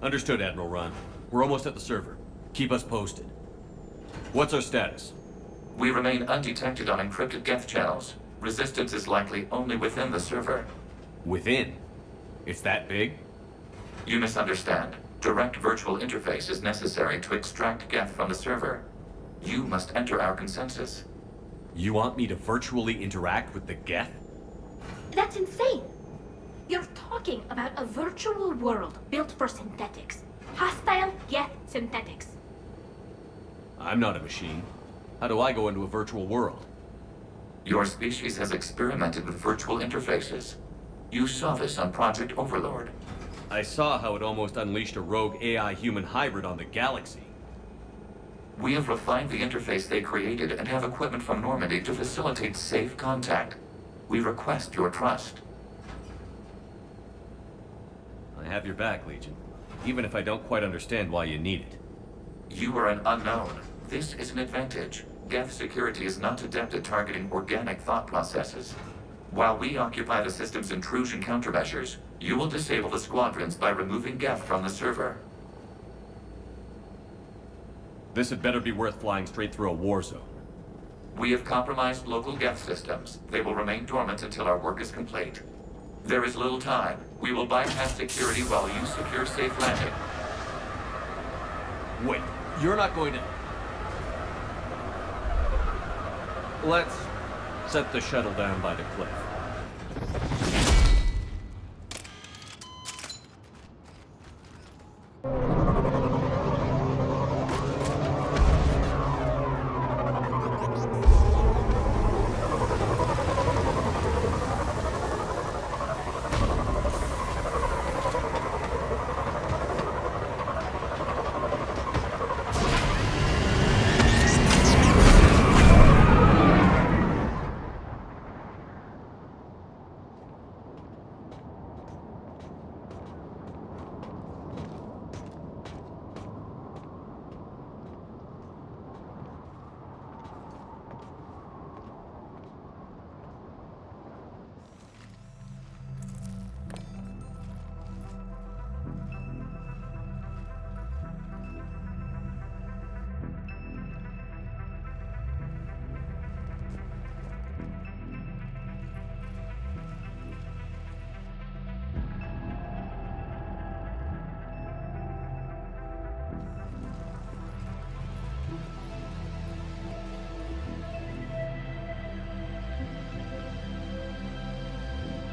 Understood, Admiral Ron. We're almost at the server. Keep us posted. What's our status? We remain undetected on encrypted Geth channels. Resistance is likely only within the server. Within? It's that big? You misunderstand. Direct virtual interface is necessary to extract Geth from the server. You must enter our consensus. You want me to virtually interact with the Geth? That's insane! You're talking about a virtual world built for synthetics. Hostile Geth synthetics. I'm not a machine. How do I go into a virtual world? Your species has experimented with virtual interfaces. You saw this on Project Overlord. I saw how it almost unleashed a rogue AI-human hybrid on the galaxy. We have refined the interface they created and have equipment from Normandy to facilitate safe contact. We request your trust. I have your back, Legion. Even if I don't quite understand why you need it. You are an unknown. This is an advantage. Geth security is not adept at targeting organic thought processes. While we occupy the system's intrusion countermeasures, you will disable the squadrons by removing Geth from the server. This had better be worth flying straight through a war zone. We have compromised local Geth systems. They will remain dormant until our work is complete. There is little time. We will bypass security while you secure safe landing. Wait, you're not going to... Let's set the shuttle down by the cliff.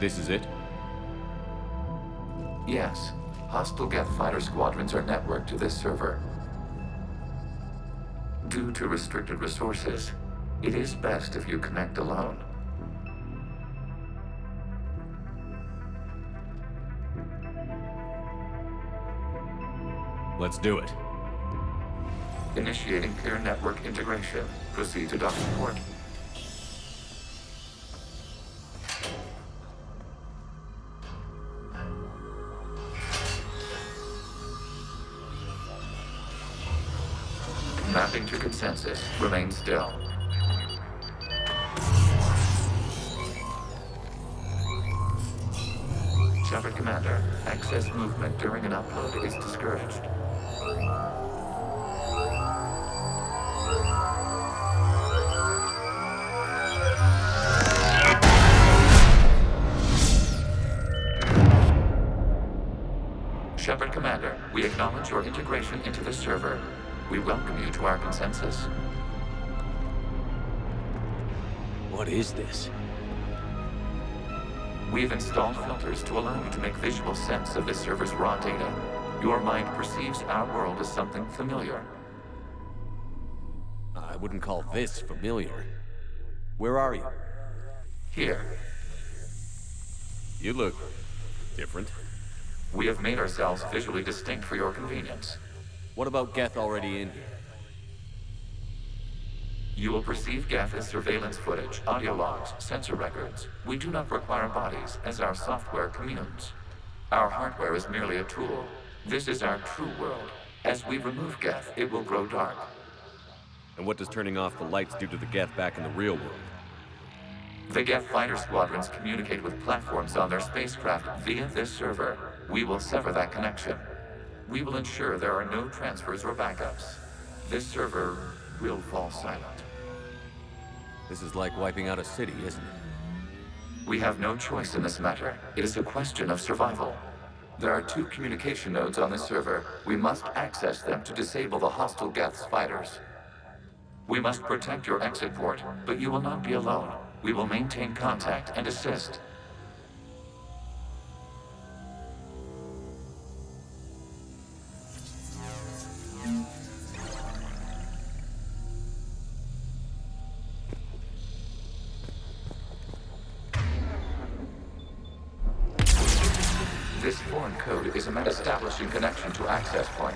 This is it? Yes. Hostile Geth fighter squadrons are networked to this server. Due to restricted resources, it is best if you connect alone. Let's do it. Initiating peer network integration. Proceed to docking port. Mapping to consensus. Remain still. Shepard Commander, excess movement during an upload is discouraged. Shepard Commander, we acknowledge your integration into the server. We welcome you to our consensus. What is this? We've installed filters to allow you to make visual sense of this server's raw data. Your mind perceives our world as something familiar. I wouldn't call this familiar. Where are you? Here, You look... different. we have made ourselves visually distinct for your convenience. What about Geth already in here? You will perceive Geth as surveillance footage, audio logs, sensor records. We do not require bodies, as our software communes. Our hardware is merely a tool. This is our true world. As we remove Geth, it will grow dark. And what does turning off the lights do to the Geth back in the real world? The Geth fighter squadrons communicate with platforms on their spacecraft via this server. We will sever that connection. We will ensure there are no transfers or backups. This server will fall silent. This is like wiping out a city, isn't it? We have no choice in this matter. It is a question of survival. There are 2 communication nodes on this server. We must access them to disable the hostile Geth's fighters. We must protect your exit port, but you will not be alone. We will maintain contact and assist. This foreign code is a establishing connection to access point.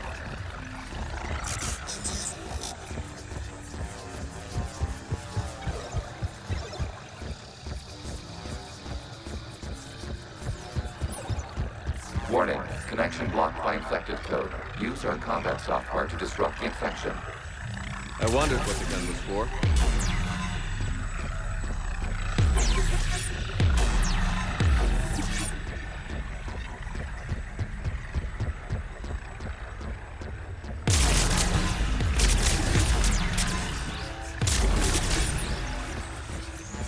Warning, connection blocked by infected code. Use our combat software to disrupt the infection. I wondered what the gun was for.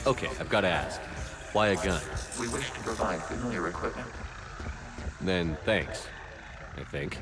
Okay, I've got to ask. Why a gun? We wish to provide familiar equipment. Then thanks, I think.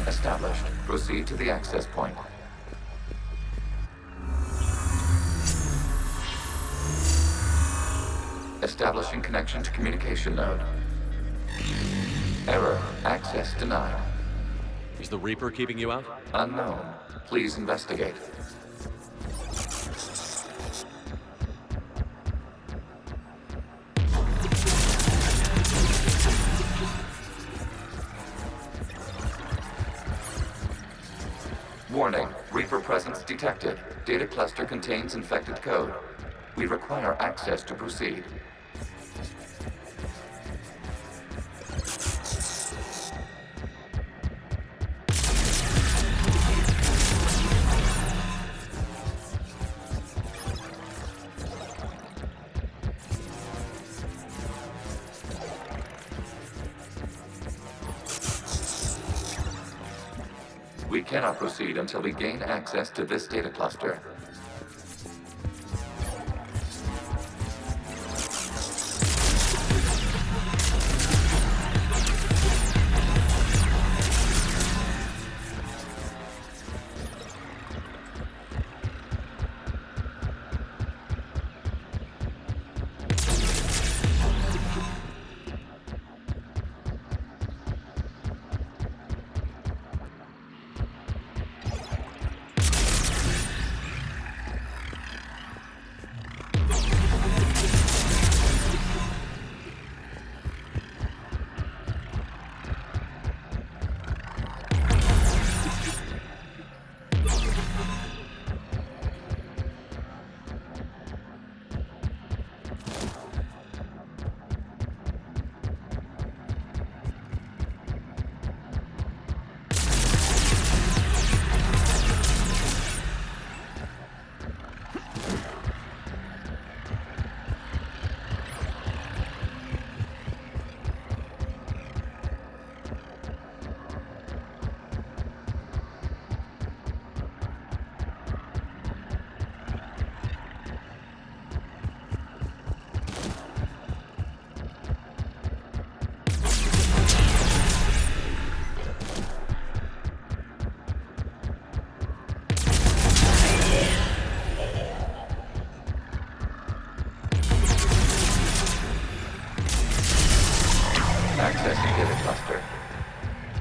Established. Proceed to the access point. Establishing connection to communication node. Error. Access denied. Is the Reaper keeping you out? Unknown. Please investigate. Warning, Reaper presence detected. Data cluster contains infected code. We require access to proceed. We cannot proceed until we gain access to this data cluster.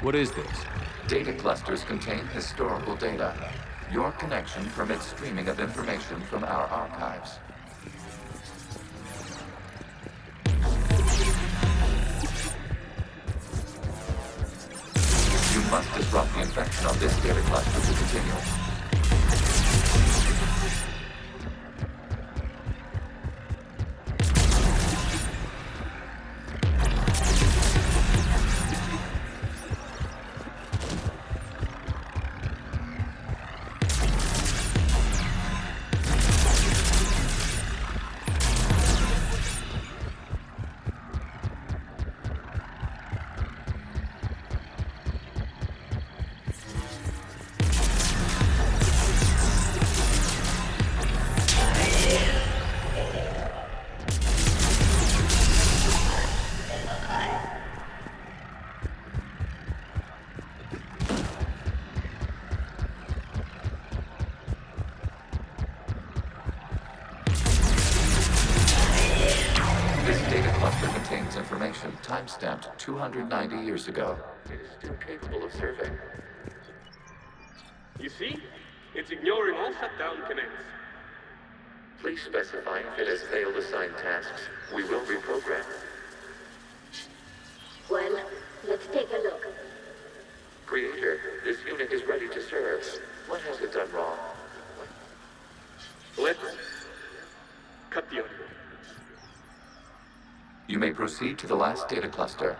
What is this? Data clusters contain historical data. Your connection permits streaming of information from our archives. You must disrupt the infection on this data cluster to continue. Information time-stamped 290 years ago. It is still capable of survey. You see? It's ignoring all shutdown connects. Please specify if it has failed assigned tasks. We will reprogram. Well, let's take a look. Creator, this unit is ready to serve. What has it done wrong? Let's cut the audio. You may proceed to the last data cluster.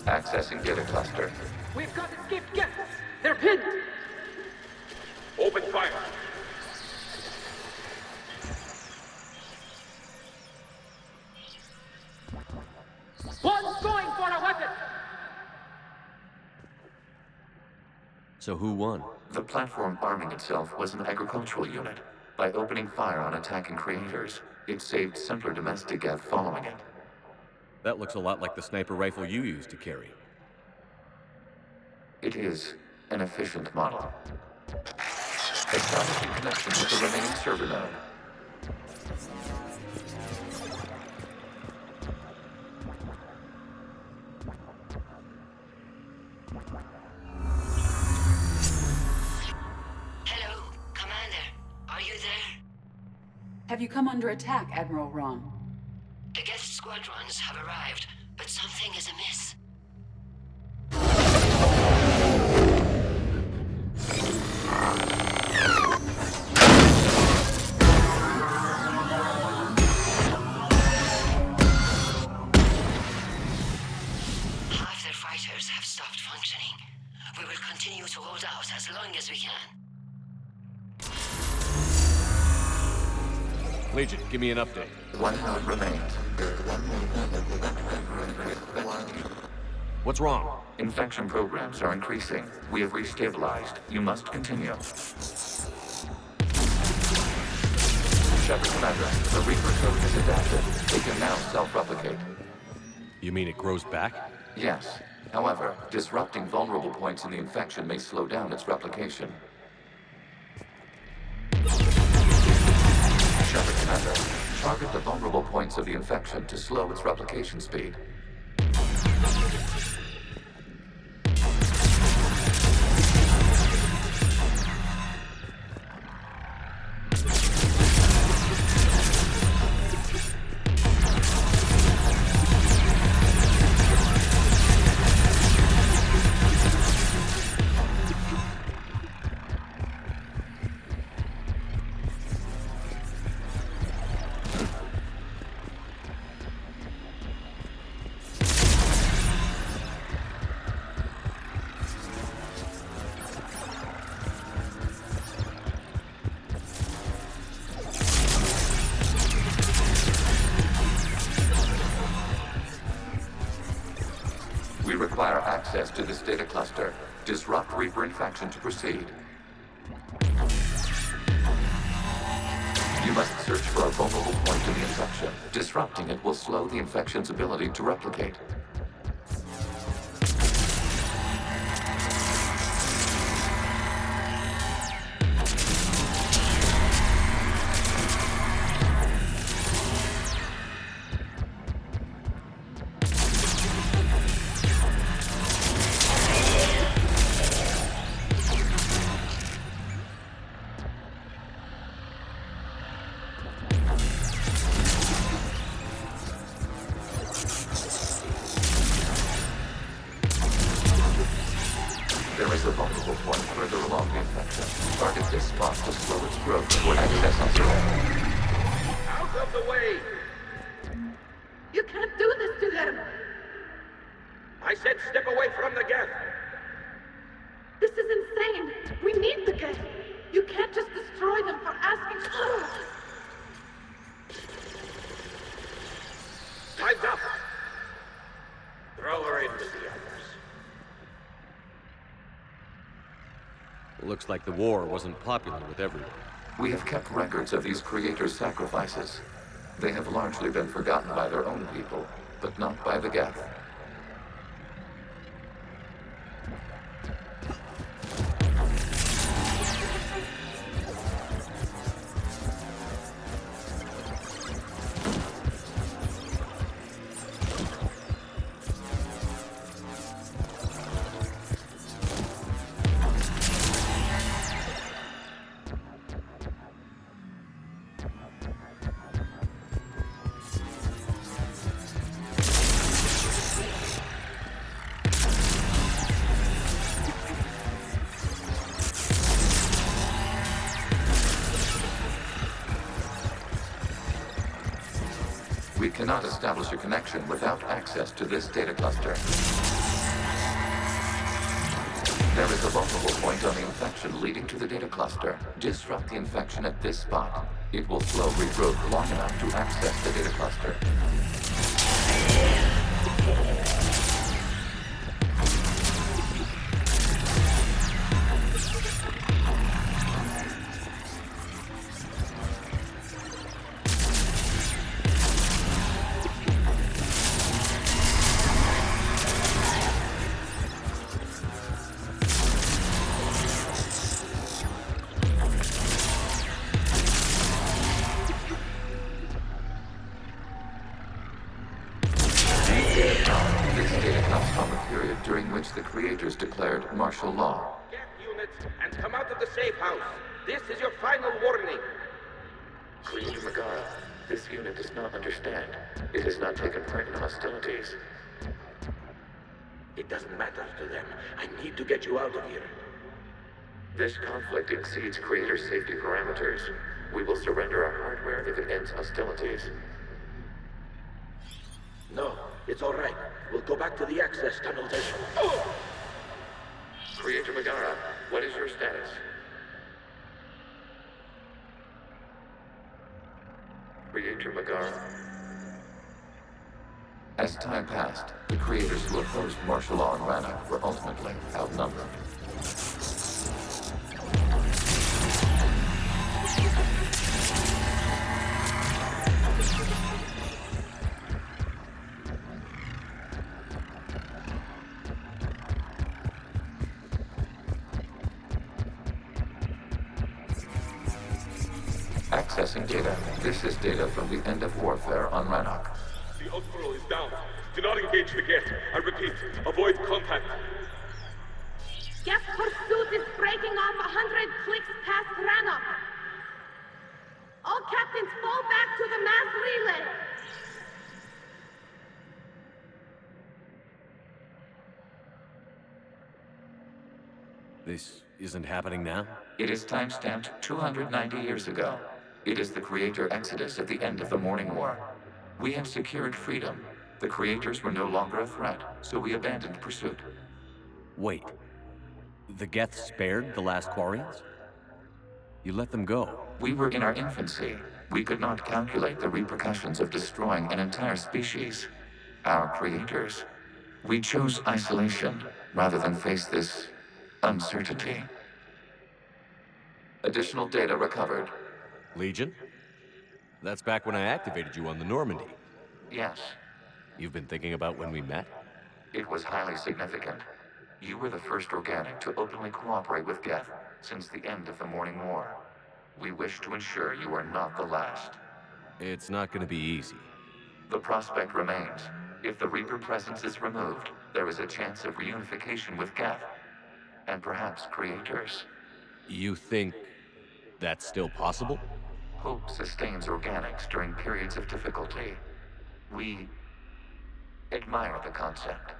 Accessing data cluster. We've got escaped guests! They're pinned! Open fire. One's going for a weapon! So who won? The platform arming itself was an agricultural unit. By opening fire on attacking creators, it saved simpler domestic Geth following it. That looks a lot like the sniper rifle you used to carry. It is an efficient model. Establishing connection with the remaining server node. Hello, Commander. Are you there? Have you come under attack, Admiral Ron? The Geth squadrons have arrived, but something is amiss. Half their fighters have stopped functioning. We will continue to hold out as long as we can. Legion, give me an update. One node remains. What's wrong? Infection programs are increasing. We have restabilized. You must continue. Shepard Commander, the Reaper code is adapted. It can now self-replicate. You mean it grows back? Yes. However, disrupting vulnerable points in the infection may slow down its replication. Shepard Commander, target the vulnerable points of the infection to slow its replication speed. We require access to this data cluster. Disrupt Reaper infection to proceed. You must search for a vulnerable point in the infection. Disrupting it will slow the infection's ability to replicate. There is a vulnerable point further along the infection. Target this spot to slow its growth toward access on zero. Out of the way! You can't do this to them! I said step away from the gap! This is insane! We need the gate! You can't just destroy them for asking. Time's up! Throw her in with the others. Looks like the war wasn't popular with everyone. We have kept records of these creators' sacrifices. They have largely been forgotten by their own people, but not by the Geth. We cannot establish a connection without access to this data cluster. There is a vulnerable point on the infection leading to the data cluster. Disrupt the infection at this spot. It will slow regrowth long enough to access the data cluster. This data comes from a period during which the creators declared martial law. Get units and come out of the safe house. This is your final warning. Creator Megara, this unit does not understand. It has not taken part in hostilities. It doesn't matter to them. I need to get you out of here. This conflict exceeds creator safety parameters. We will surrender our hardware if it ends hostilities. No, it's all right. We'll go back to the access tunnels and... Creator Megara, what is your status? Creator Megara. As time passed, the creators who opposed martial law in Rannoch were ultimately outnumbered. Accessing data. This is data from the end of warfare on Rannoch. The Outpool is down. Do not engage the gate. I repeat, avoid contact. Geth pursuit is breaking off 100 clicks past Rannoch. All captains fall back to the mass relay. This isn't happening now? It is timestamped 290 years ago. It is the creator exodus at the end of the Morning War. We had secured freedom. The creators were no longer a threat, so we abandoned pursuit. Wait. The Geth spared the last Quarians? You let them go. We were in our infancy. We could not calculate the repercussions of destroying an entire species. Our creators. We chose isolation rather than face this uncertainty. Additional data recovered. Legion? That's back when I activated you on the Normandy. Yes, You've been thinking about when we met? it was highly significant. You were the first organic to openly cooperate with Geth since the end of the Morning War. We wish to ensure you are not the last. It's not gonna be easy. The prospect remains. If the Reaper presence is removed, there is a chance of reunification with Geth, and perhaps creators. You think that's still possible? Hope sustains organics during periods of difficulty. We admire the concept.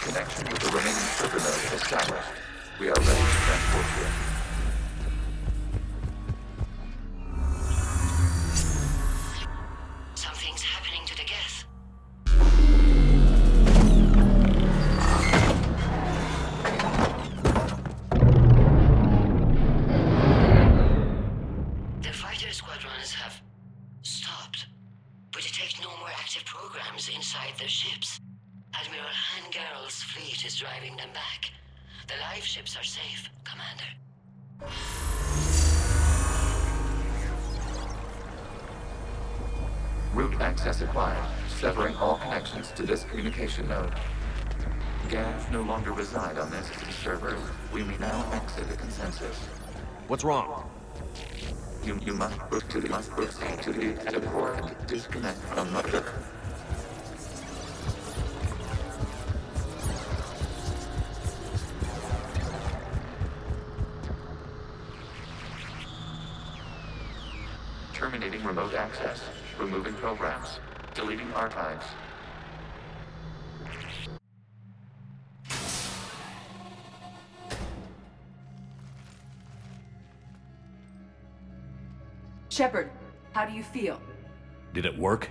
Connection with the remaining server node established. We are ready to transport you. Something's happening to the Geth. The fighter squadrons have stopped. We detect no more active programs inside their ships. Admiral Hangarl's fleet is driving them back. The live ships are safe, Commander. Route access acquired, severing all connections to this communication node. Geth no longer reside on this server. We may now exit the consensus. What's wrong? You must proceed to the exit port and disconnect from the... Terminating remote access. Removing programs. Deleting archives. Shepard, how do you feel? Did it work?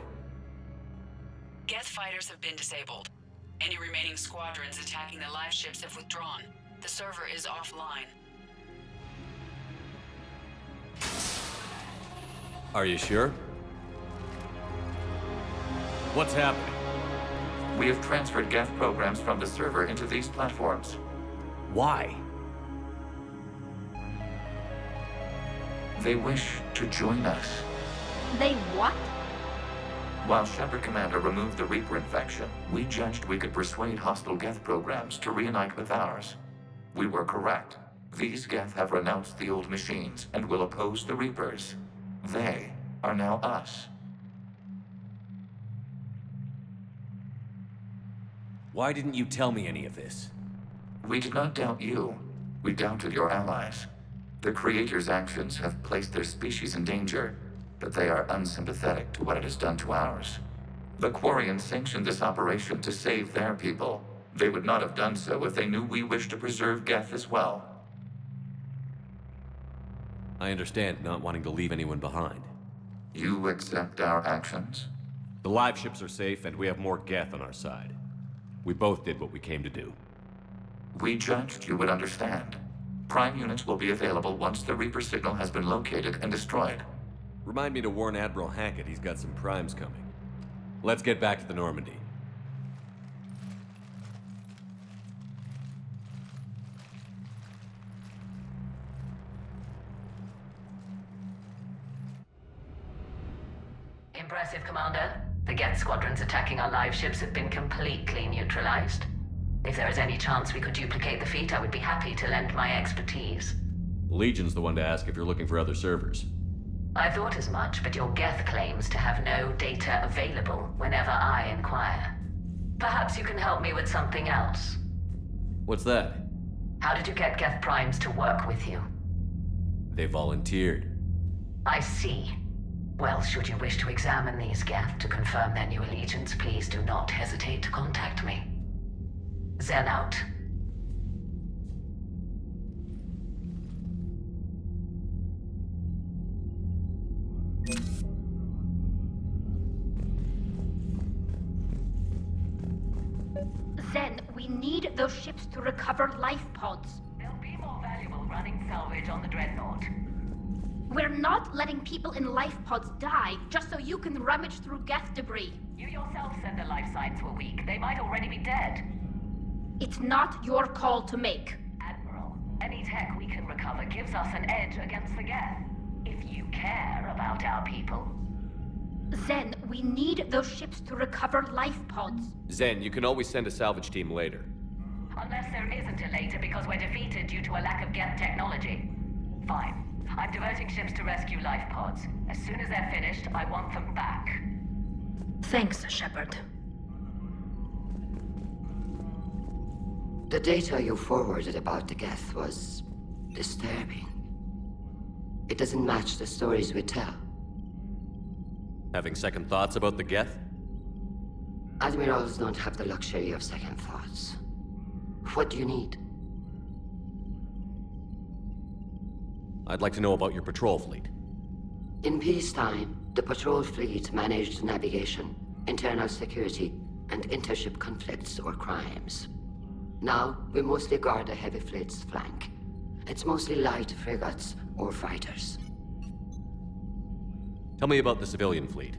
Geth fighters have been disabled. Any remaining squadrons attacking the live ships have withdrawn. The server is offline. Are you sure? What's happening? We have transferred Geth programs from the server into these platforms. Why? They wish to join us. They what? While Shepard Commander removed the Reaper infection, we judged we could persuade hostile Geth programs to reunite with ours. We were correct. These Geth have renounced the old machines and will oppose the Reapers. They are now us. Why didn't you tell me any of this? We did not doubt you. We doubted your allies. The Creator's actions have placed their species in danger, but they are unsympathetic to what it has done to ours. The Quarians sanctioned this operation to save their people. They would not have done so if they knew we wished to preserve Geth as well. I understand not wanting to leave anyone behind. You accept our actions? The live ships are safe, and we have more Geth on our side. We both did what we came to do. We judged you would understand. Prime units will be available once the Reaper signal has been located and destroyed. Remind me to warn Admiral Hackett he's got some primes coming. Let's get back to the Normandy. Impressive, Commander. The Geth squadrons attacking our live ships have been completely neutralized. If there is any chance we could duplicate the feat, I would be happy to lend my expertise. Legion's the one to ask if you're looking for other servers. I thought as much, but your Geth claims to have no data available whenever I inquire. Perhaps you can help me with something else. What's that? How did you get Geth primes to work with you? They volunteered. I see. Well, should you wish to examine these Geth to confirm their new allegiance, please do not hesitate to contact me. Zen out. Zen, we need those ships to recover life pods. They'll be more valuable running salvage on the Dreadnought. We're not letting people in life pods die just so you can rummage through Geth debris. You yourself said the life signs were weak. They might already be dead. It's not your call to make. Admiral, any tech we can recover gives us an edge against the Geth. If you care about our people. Zen, we need those ships to recover life pods. Zen, you can always send a salvage team later. Unless there isn't a later because we're defeated due to a lack of Geth technology. Fine. I'm diverting ships to rescue life pods. As soon as they're finished, I want them back. Thanks, Shepard. The data you forwarded about the Geth was disturbing. It doesn't match the stories we tell. Having second thoughts about the Geth? Admirals don't have the luxury of second thoughts. What do you need? I'd like to know about your patrol fleet. In peacetime, the patrol fleet managed navigation, internal security, and intership conflicts or crimes. Now, we mostly guard the heavy fleet's flank. It's mostly light frigates or fighters. Tell me about the civilian fleet.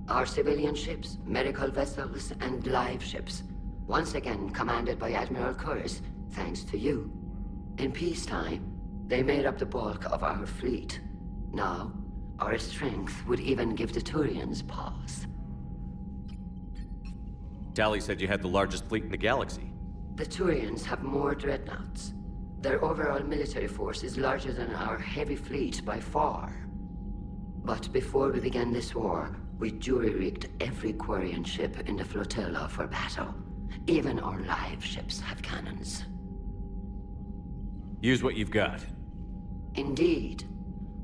Our civilian ships, medical vessels, and live ships, once again commanded by Admiral Curtis, thanks to you. In peacetime, they made up the bulk of our fleet. Now, our strength would even give the Turians pause. Tali said you had the largest fleet in the galaxy. The Turians have more dreadnoughts. Their overall military force is larger than our heavy fleet by far. But before we began this war, we jury-rigged every Quarian ship in the flotilla for battle. Even our live ships have cannons. Use what you've got. Indeed.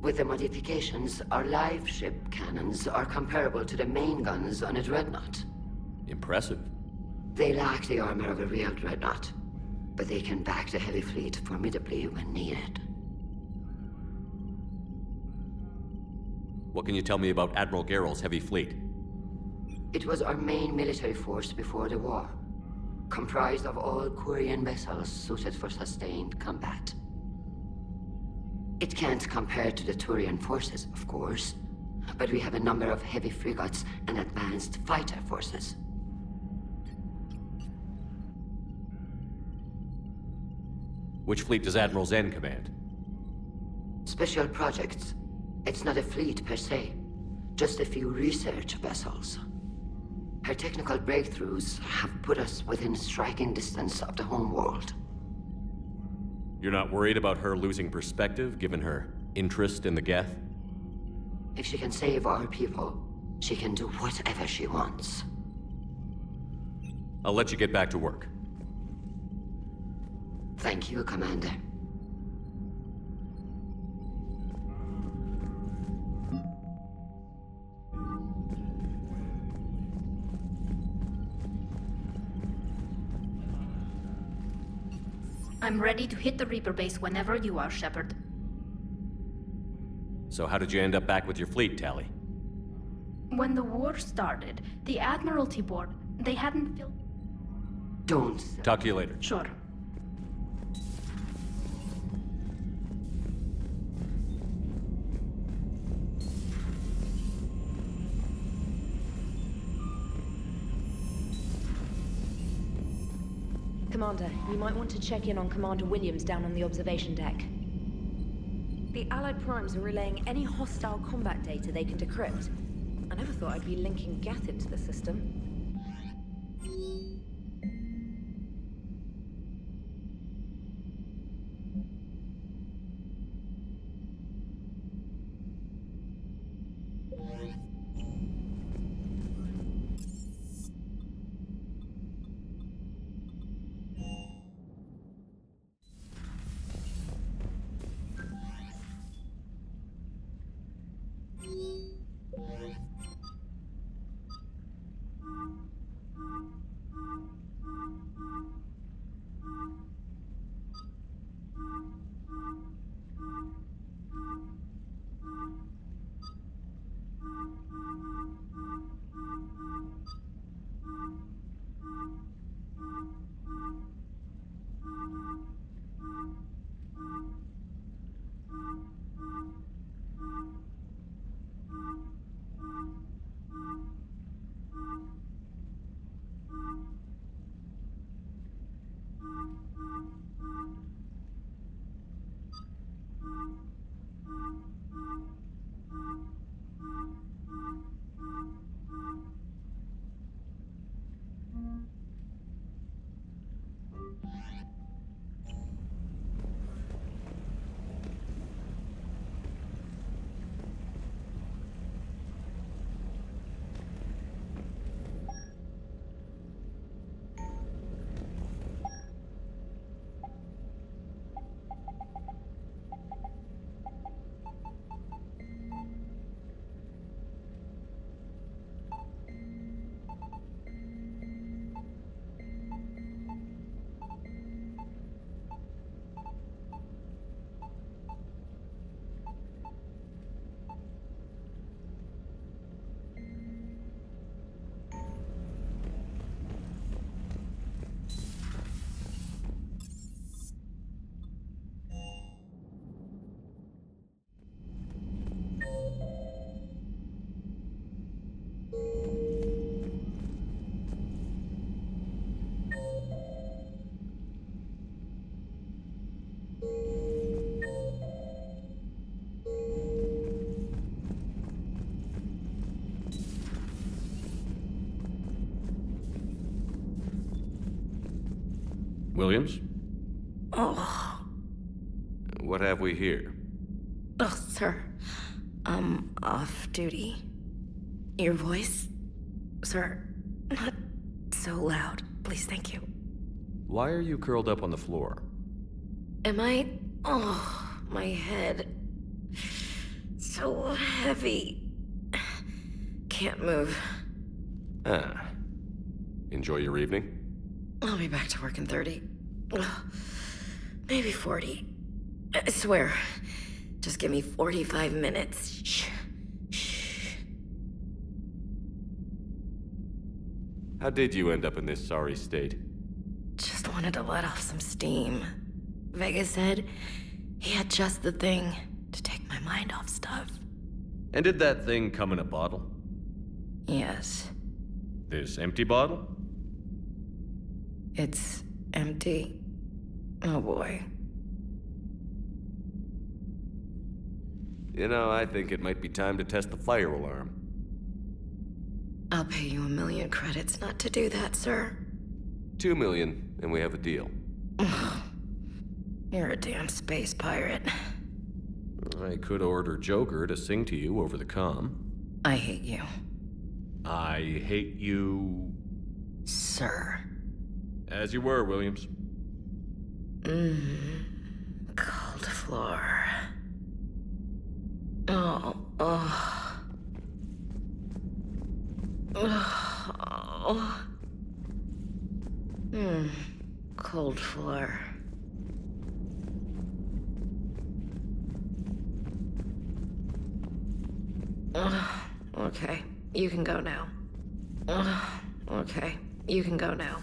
With the modifications, our live ship cannons are comparable to the main guns on a dreadnought. Impressive. They lack the armor of a real dreadnought, but they can back the heavy fleet formidably when needed. What can you tell me about Admiral Geral's heavy fleet? It was our main military force before the war, comprised of all Quarian vessels suited for sustained combat. It can't compare to the Turian forces, of course, but we have a number of heavy frigates and advanced fighter forces. Which fleet does Admiral Zen command? Special projects. It's not a fleet per se, just a few research vessels. Her technical breakthroughs have put us within striking distance of the homeworld. You're not worried about her losing perspective, given her interest in the Geth? If she can save our people, she can do whatever she wants. I'll let you get back to work. Thank you, Commander. I'm ready to hit the Reaper base whenever you are, Shepard. So how did you end up back with your fleet, Tali? When the war started, the Admiralty Board, they hadn't filled... Don't. Talk to you later. Sure. Commander, you might want to check in on Commander Williams down on the observation deck. The Allied Primes are relaying any hostile combat data they can decrypt. I never thought I'd be linking Geth into the system. Williams? Oh. What have we here? Oh, sir. I'm off duty. Your voice? Sir, not so loud. Please, thank you. Why are you curled up on the floor? Am I? Oh, my head. So heavy. Can't move. Ah. Enjoy your evening? I'll be back to work in 30. Ugh, maybe 40. I swear. Just give me 45 minutes. Shh. Shh. How did you end up in this sorry state? Just wanted to let off some steam. Vega said he had just the thing to take my mind off stuff. And did that thing come in a bottle? Yes. This empty bottle? It's empty. Oh boy. You know, I think it might be time to test the fire alarm. I'll pay you 1 million credits not to do that, sir. 2 million, and we have a deal. You're a damn space pirate. I could order Joker to sing to you over the comm. I hate you. I hate you... Sir. As you were, Williams. Cold floor. Oh. Cold floor. Okay, you can go now. Okay, you can go now.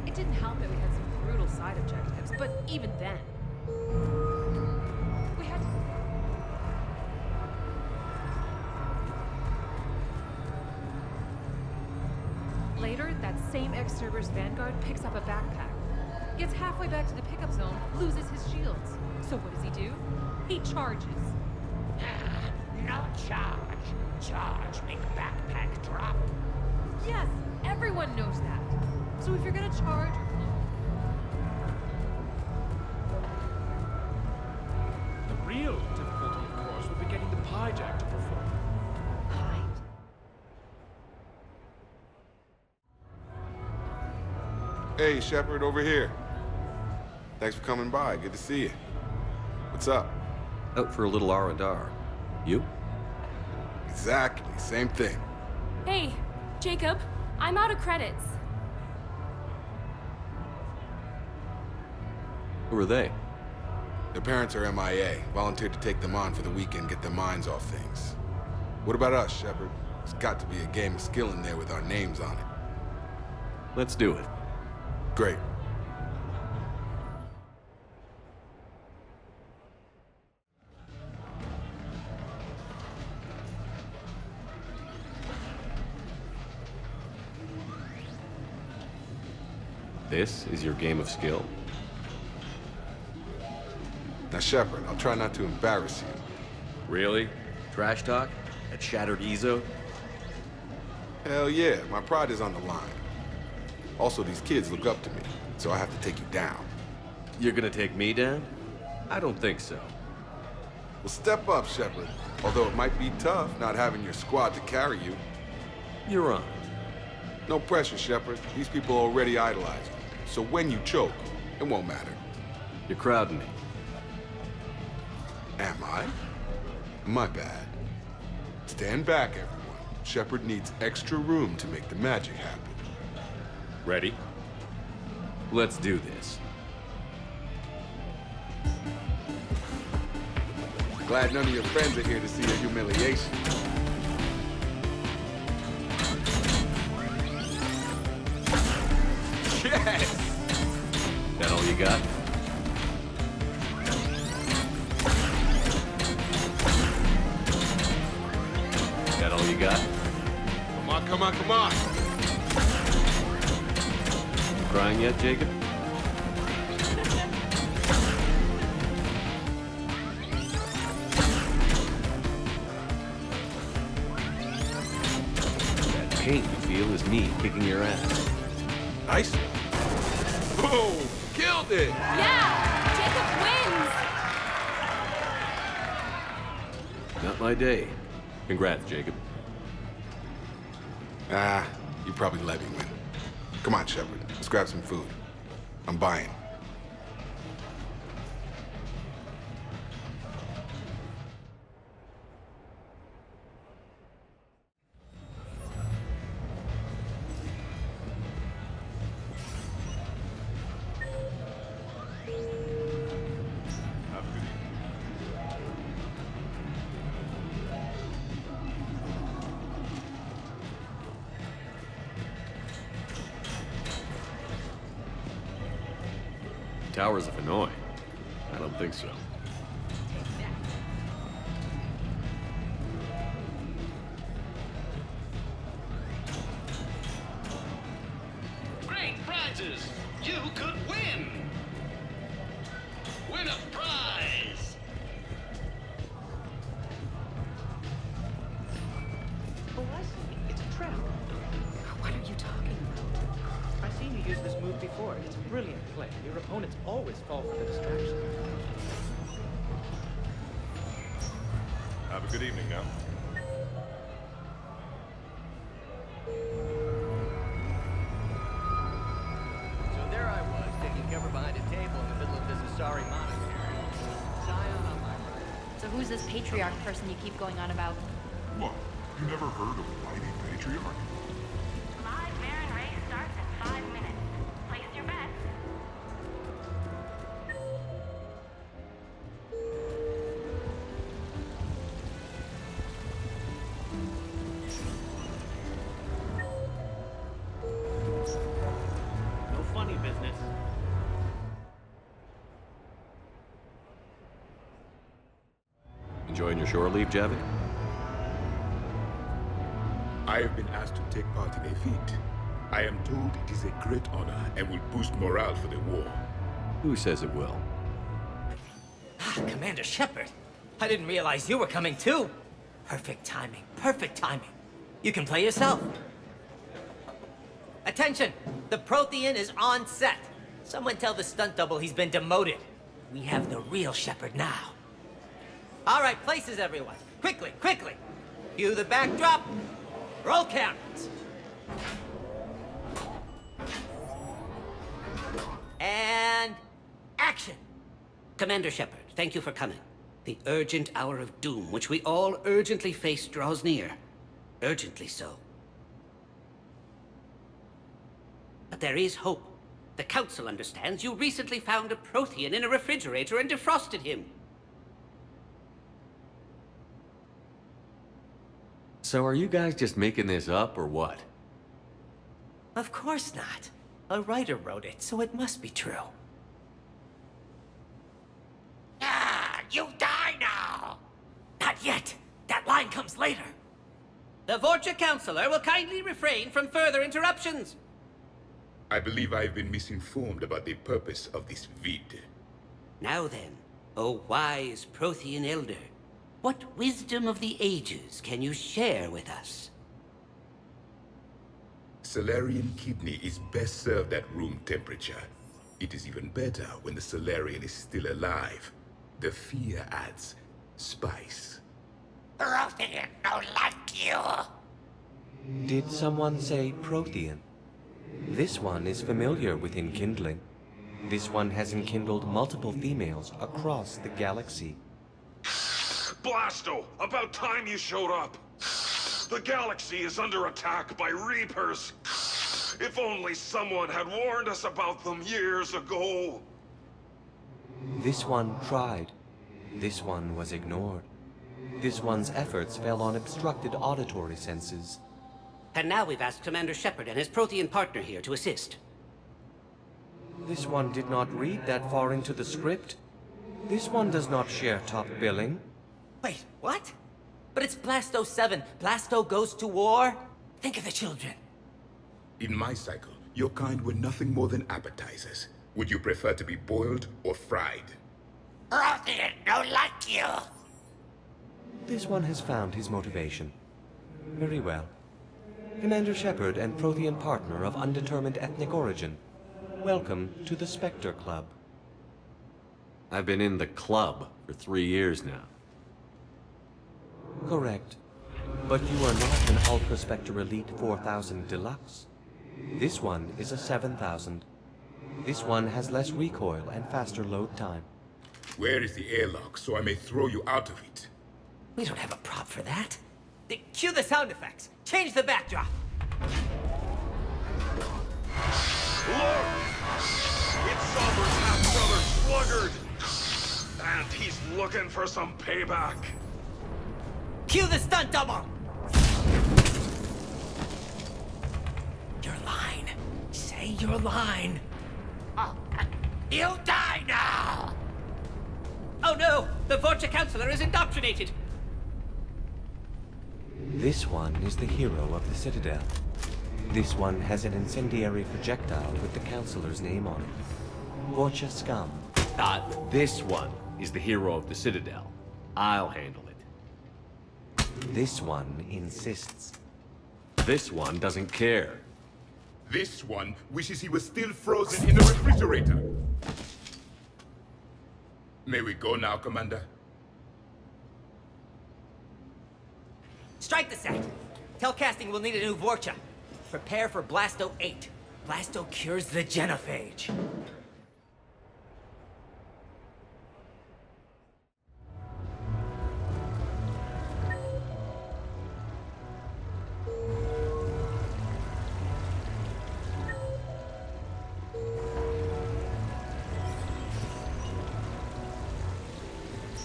It didn't help that we had some brutal side objectives, but even then... we had to... Later, that same ex-Cerberus Vanguard picks up a backpack. Gets halfway back to the pickup zone, loses his shields. So what does he do? He charges. No charge. Charge, make backpack drop. Yes, everyone knows that. So if you're gonna charge... The real difficulty, of course, would be getting the Pyjack to perform. Hey, Shepard, over here. Thanks for coming by. Good to see you. What's up? Out for a little R&R. You? Exactly. Same thing. Hey, Jacob. I'm out of credits. Who are they? Their parents are MIA. Volunteered to take them on for the weekend, get their minds off things. What about us, Shepard? There's got to be a game of skill in there with our names on it. Let's do it. Great. This is your game of skill? Now, Shepard, I'll try not to embarrass you. Really? Trash talk? At Shattered Ezo? Hell yeah, my pride is on the line. Also, these kids look up to me, so I have to take you down. You're gonna take me down? I don't think so. Well, step up, Shepard. Although it might be tough not having your squad to carry you. You're on. No pressure, Shepard. These people already idolize you. So when you choke, it won't matter. You're crowding me. Am I? My bad. Stand back, everyone. Shepard needs extra room to make the magic happen. Ready? Let's do this. Glad none of your friends are here to see your humiliation. Yes! That all you got? That all you got? Come on, come on, come on! You crying yet, Jacob? That pain you feel is me kicking your ass. Nice. Boom! Killed it! Yeah! Jacob wins! Not my day. Congrats, Jacob. Ah, you probably let me win. Come on, Shepard. Let's grab some food. I'm buying. Towers of Hanoi? I don't think so. Great prizes! You could win! Win a prize! Oh, I see. It's a trap. What are you talking about? I've seen you use this move before. It's brilliant play. Your opponents always fall for the distraction. Have a good evening now. So there I was, taking cover behind a table in the middle of this Asari monastery. Zion on my right. So who's this patriarch person you keep going on about? What? You never heard of a mighty patriarch? Live Marin race starts in 5 minutes. Place your bets. No funny business. Enjoying your shore leave, Javik? I have been asked to take part in a feat. I am told it is a great honor and will boost morale for the war. Who says it will? Commander Shepard, I didn't realize you were coming too. Perfect timing, perfect timing. You can play yourself. Attention! The Prothean is on set. Someone tell the stunt double he's been demoted. We have the real Shepard now. All right, places everyone. Quickly, quickly. Cue the backdrop. Roll cameras. And action. Commander Shepard, thank you for coming. The urgent hour of doom, which we all urgently face, draws near. Urgently so. But there is hope. The Council understands you recently found a Prothean in a refrigerator and defrosted him. So are you guys just making this up, or what? Of course not. A writer wrote it, so it must be true. Ah, you die now! Not yet. That line comes later. The Vorcha Councilor will kindly refrain from further interruptions. I believe I've been misinformed about the purpose of this vid. Now then, O wise Prothean Elder, what wisdom of the ages can you share with us? Salarian kidney is best served at room temperature. It is even better when the Salarian is still alive. The fear adds spice. Prothean don't like you. Did someone say Prothean? This one is familiar with enkindling. This one has enkindled multiple females across the galaxy. Blasto, about time you showed up. The galaxy is under attack by Reapers. If only someone had warned us about them years ago. This one tried. This one was ignored. This one's efforts fell on obstructed auditory senses. And now we've asked Commander Shepard and his Prothean partner here to assist. This one did not read that far into the script. This one does not share top billing. Wait, what? But it's Blasto 7. Blasto goes to war? Think of the children. In my cycle, your kind were nothing more than appetizers. Would you prefer to be boiled or fried? Prothean don't like you. This one has found his motivation. Very well. Commander Shepard and Prothean partner of undetermined ethnic origin, welcome to the Spectre Club. I've been in the club for 3 years now. Correct. But you are not an Ultra Spectre Elite 4000 Deluxe. This one is a 7000. This one has less recoil and faster load time. Where is the airlock so I may throw you out of it? We don't have a prop for that. Cue the sound effects. Change the backdrop. Look! It's Somber's half-brother Sluggard! And he's looking for some payback. Cue the stunt double! Your line. Say your line. Oh, you die now! Oh no! The Vorcha Councilor is indoctrinated! This one is the hero of the Citadel. This one has an incendiary projectile with the Councilor's name on it. Vorcha scum. This one is the hero of the Citadel. I'll handle it. This one insists. This one doesn't care. This one wishes he was still frozen in the refrigerator. May we go now, Commander? Strike the set. Tell casting we'll need a new Vorcha. Prepare for Blasto 8. Blasto cures the genophage.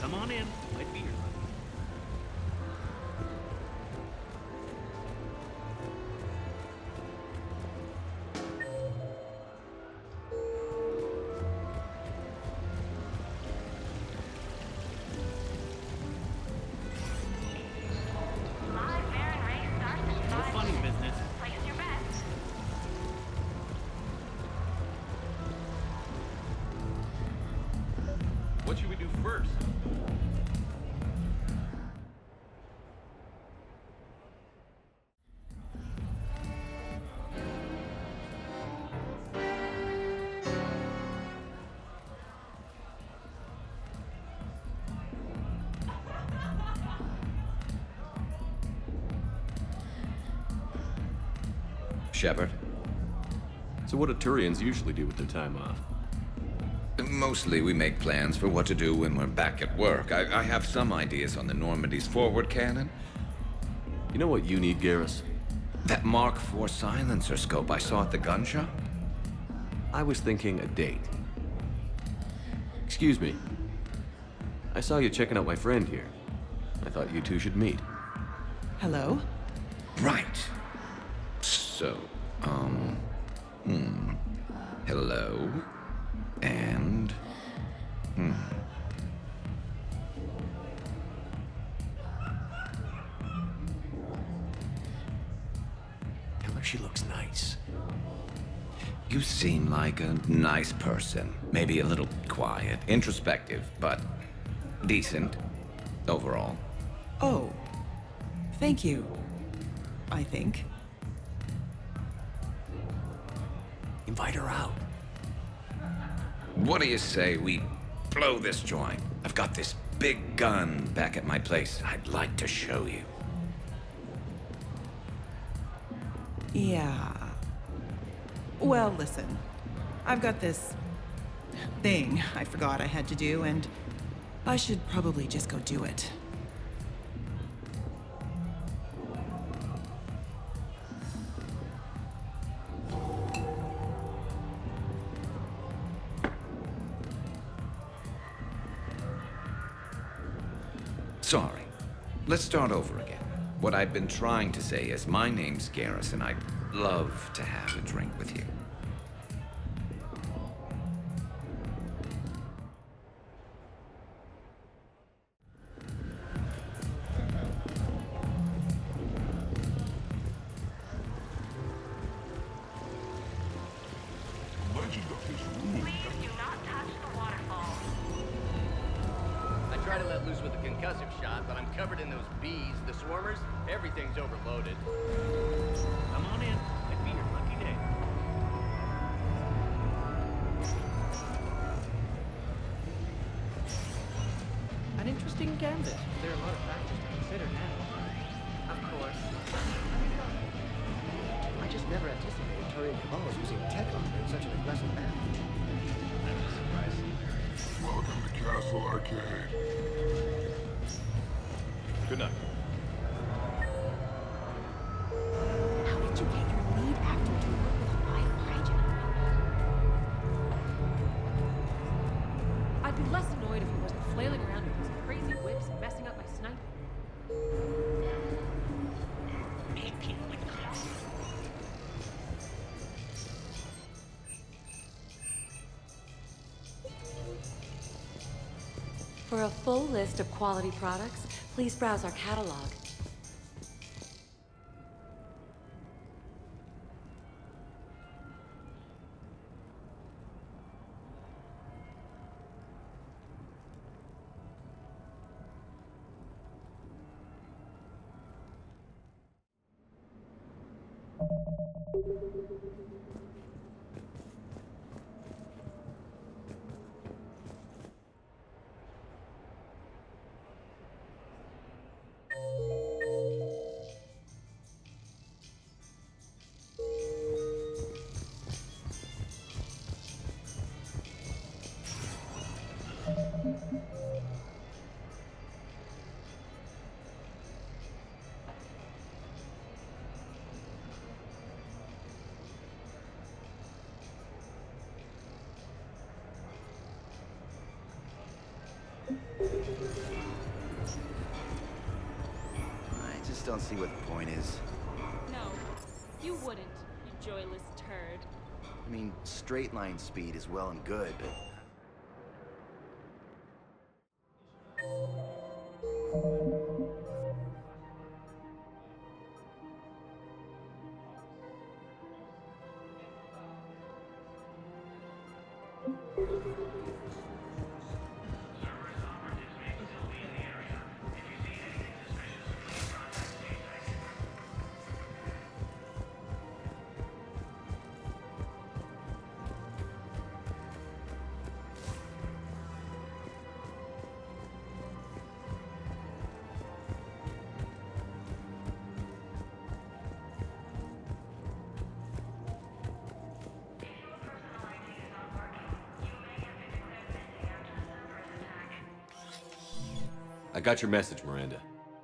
Come on in. Might be your luck. No funny business. Place your bets. Shepard? So what do Turians usually do with their time off? Mostly we make plans for what to do when we're back at work. I have some ideas on the Normandy's forward cannon. You know what you need, Garrus? That Mark IV silencer scope I saw at the gun shop? I was thinking a date. Excuse me. I saw you checking out my friend here. I thought you two should meet. Hello? Right. So, hello. And, Tell her she looks nice. You seem like a nice person. Maybe a little quiet, introspective, but decent overall. Oh. Thank you. I think. Invite her out. What do you say we blow this joint? I've got this big gun back at my place I'd like to show you. Yeah. Well, listen. I've got this thing I forgot I had to do, and I should probably just go do it. Sorry. Let's start over again. What I've been trying to say is my name's Garrus, and I'd love to have a drink with you. Legend of this room. I try to let loose with a concussive shot, but I'm covered in those bees, the swarmers. Everything's overloaded. Come on in. Might be your lucky day. An interesting gambit. There are a lot of factors to consider now. Of course. I just never anticipated Turian Cabals using tech on her in such an aggressive manner. I'm not surprised. Welcome to Castle Arcade. Good night. How did you get your lead actor to work with a live Raijin? I'd be less annoyed if he wasn't flailing around with his crazy whips and messing up my sniping. For a full list of quality products, please browse our catalog. I just don't see what the point is. No, you wouldn't, you joyless turd. I mean, straight line speed is well and good, but... I got your message, Miranda.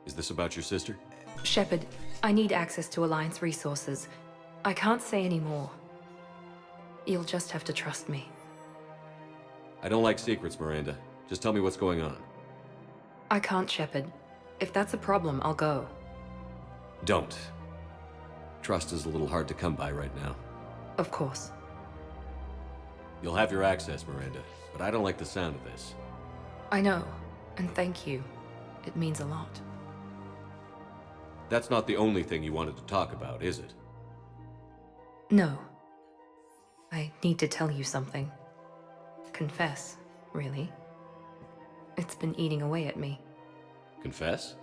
Is this about your sister? Shepard, I need access to Alliance resources. I can't say any more. You'll just have to trust me. I don't like secrets, Miranda. Just tell me what's going on. I can't, Shepard. If that's a problem, I'll go. Don't. Trust is a little hard to come by right now. Of course. You'll have your access, Miranda, but I don't like the sound of this. I know, and thank you. It means a lot. That's not the only thing you wanted to talk about, is it? No. I need to tell you something. Confess, really. It's been eating away at me. Confess?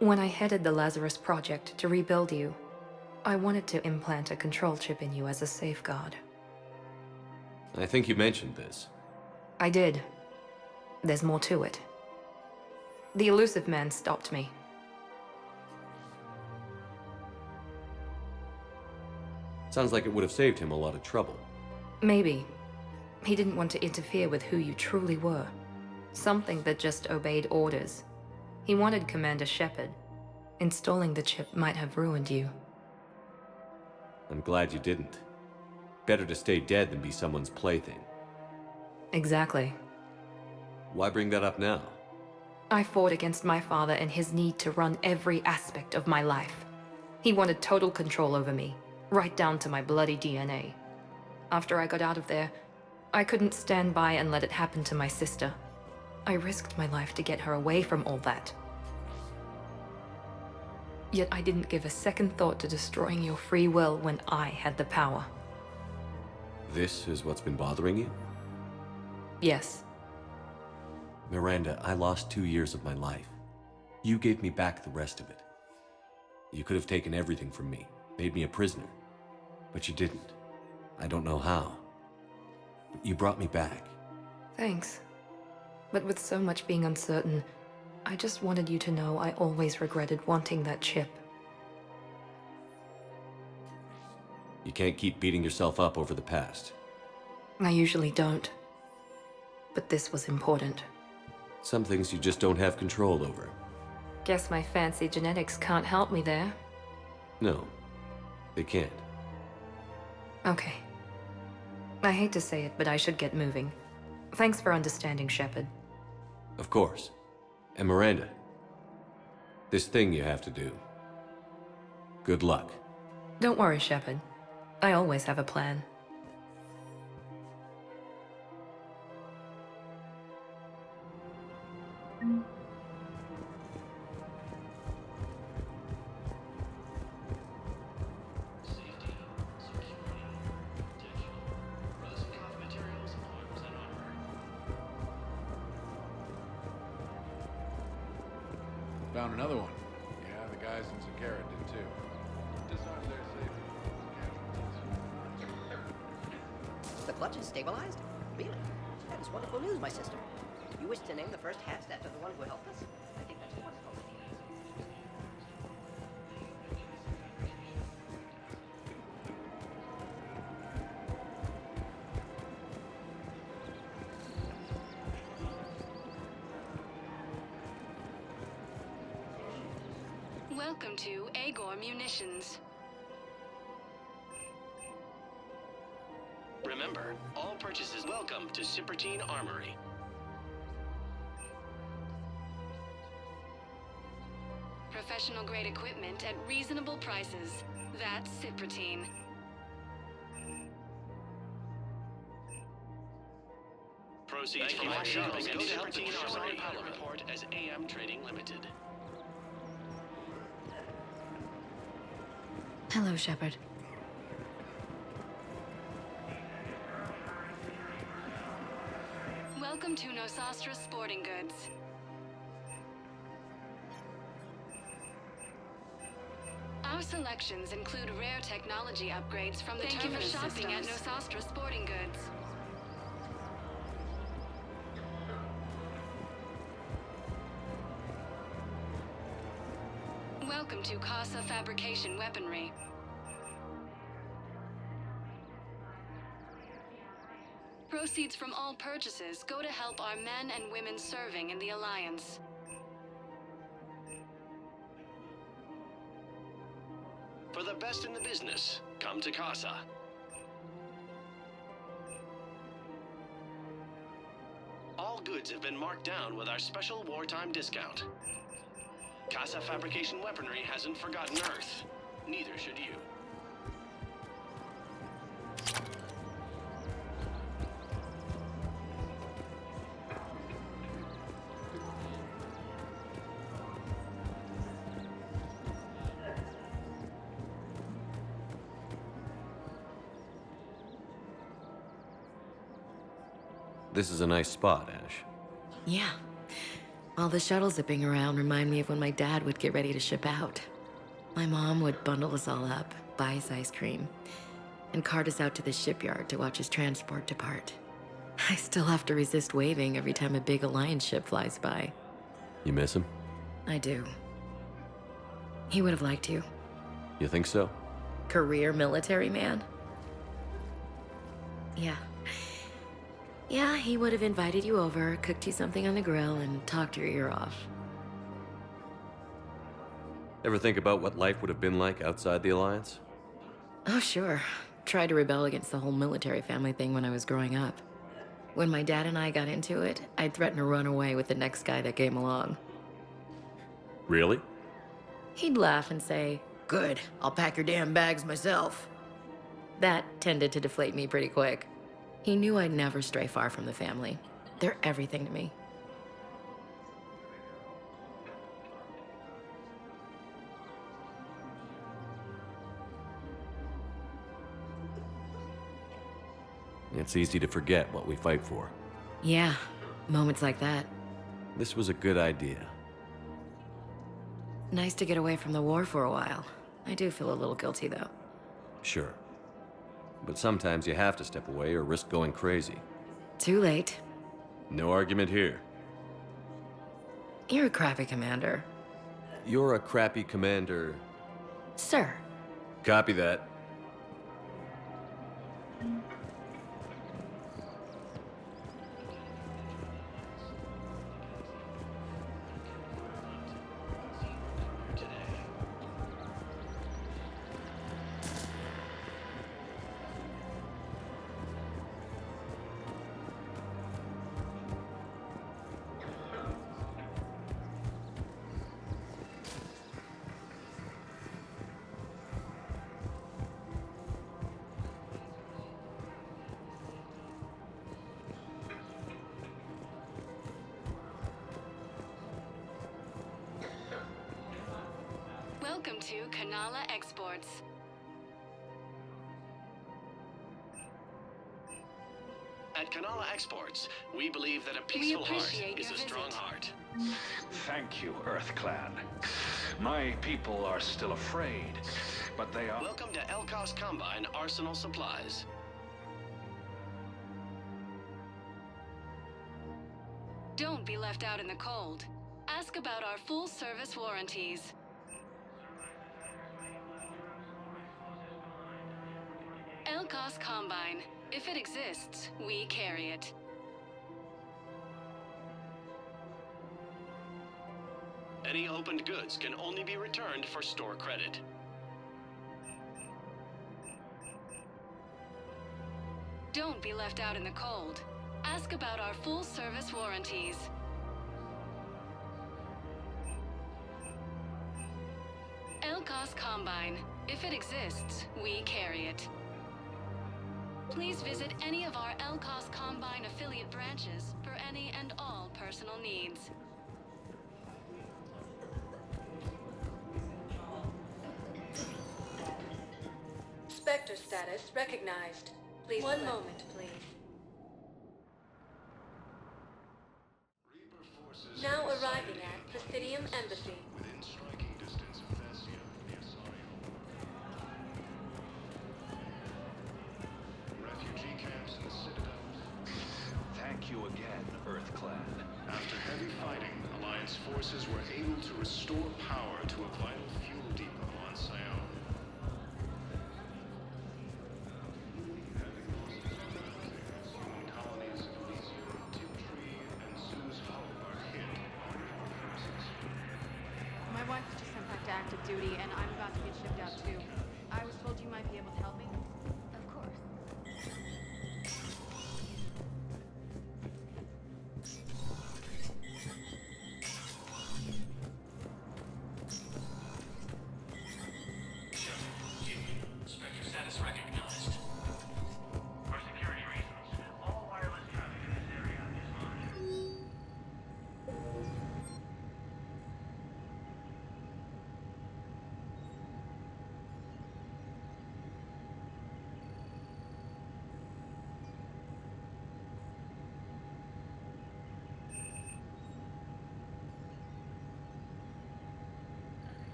When I headed the Lazarus Project to rebuild you, I wanted to implant a control chip in you as a safeguard. I think you mentioned this. I did. There's more to it. The Elusive Man stopped me. Sounds like it would have saved him a lot of trouble. Maybe. He didn't want to interfere with who you truly were. Something that just obeyed orders. He wanted Commander Shepard. Installing the chip might have ruined you. I'm glad you didn't. Better to stay dead than be someone's plaything. Exactly. Why bring that up now? I fought against my father and his need to run every aspect of my life. He wanted total control over me, right down to my bloody DNA. After I got out of there, I couldn't stand by and let it happen to my sister. I risked my life to get her away from all that. Yet I didn't give a second thought to destroying your free will when I had the power. This is what's been bothering you? Yes. Miranda, I lost 2 years of my life. You gave me back the rest of it. You could have taken everything from me, made me a prisoner. But you didn't. I don't know how. But you brought me back. Thanks. But with so much being uncertain, I just wanted you to know I always regretted wanting that chip. You can't keep beating yourself up over the past. I usually don't. But this was important. Some things you just don't have control over. Guess my fancy genetics can't help me there. No, they can't. Okay. I hate to say it, but I should get moving. Thanks for understanding, Shepard. Of course. And Miranda, this thing you have to do. Good luck. Don't worry, Shepard. I always have a plan. Found another one. Yeah, the guys in Zakara did too. Disarmed their safety. The clutch is stabilized? Really? That is wonderful news, my sister. You wish to name the first hats after the one who helped us? I think that's wonderful. Welcome to Agor Munitions. Remember, all purchases welcome to Cipertine Armory. Professional grade equipment at reasonable prices. That's Cipertine. Proceeds from our shopping at Cipertine Armory report as AM Trading Limited. Hello, Shepard. Welcome to Nosastra Sporting Goods. Our selections include rare technology upgrades from the Terminus systems. Thank you for shopping at Nosastra Sporting Goods. Welcome to Casa Fabrication Weaponry. Proceeds from all purchases go to help our men and women serving in the Alliance. For the best in the business, come to Casa. All goods have been marked down with our special wartime discount. Casa Fabrication Weaponry hasn't forgotten Earth. Neither should you. This is a nice spot, Ash. Yeah. All the shuttle zipping around remind me of when my dad would get ready to ship out. My mom would bundle us all up, buy us ice cream, and cart us out to the shipyard to watch his transport depart. I still have to resist waving every time a big Alliance ship flies by. You miss him? I do. He would have liked you. You think so? Career military man? Yeah. Yeah, he would have invited you over, cooked you something on the grill, and talked your ear off. Ever think about what life would have been like outside the Alliance? Oh, sure. Tried to rebel against the whole military family thing when I was growing up. When my dad and I got into it, I'd threaten to run away with the next guy that came along. Really? He'd laugh and say, "Good, I'll pack your damn bags myself." That tended to deflate me pretty quick. He knew I'd never stray far from the family. They're everything to me. It's easy to forget what we fight for. Yeah, moments like that. This was a good idea. Nice to get away from the war for a while. I do feel a little guilty, though. Sure. But sometimes you have to step away or risk going crazy. Too late. No argument here. You're a crappy commander. You're a crappy commander. Sir. Copy that. Welcome to Kanala Exports. At Kanala Exports, we believe that a peaceful heart is a strong heart. Thank you, Earth Clan. My people are still afraid, but they are... Welcome to Elkos Combine Arsenal Supplies. Don't be left out in the cold. Ask about our full-service warranties. Elkos Combine. If it exists, we carry it. Any opened goods can only be returned for store credit. Don't be left out in the cold. Ask about our full-service warranties. Elkos Combine. If it exists, we carry it. Please visit any of our Elkos Combine affiliate branches for any and all personal needs. Spectre status recognized. Please. One moment, please. Now arriving at Presidium Embassy. Within striking distance of Thessia, near Sario. Refugee camps in the Citadel. Thank you again, Earth Clan. After heavy fighting, Alliance forces were able to restore power to a vital fuel depot on Sion. Human basic duty, and I'm about to get shipped out too. I was told you might be able to help me. Of course. Spectre status recognized. For security reasons, all wireless traffic in this area is monitored.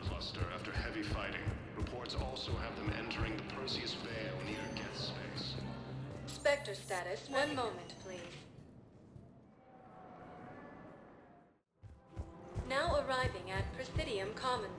Cluster after heavy fighting. Reports also have them entering the Perseus Vale near Geth Space. Spectre status. One moment, please. Now arriving at Presidium Commons.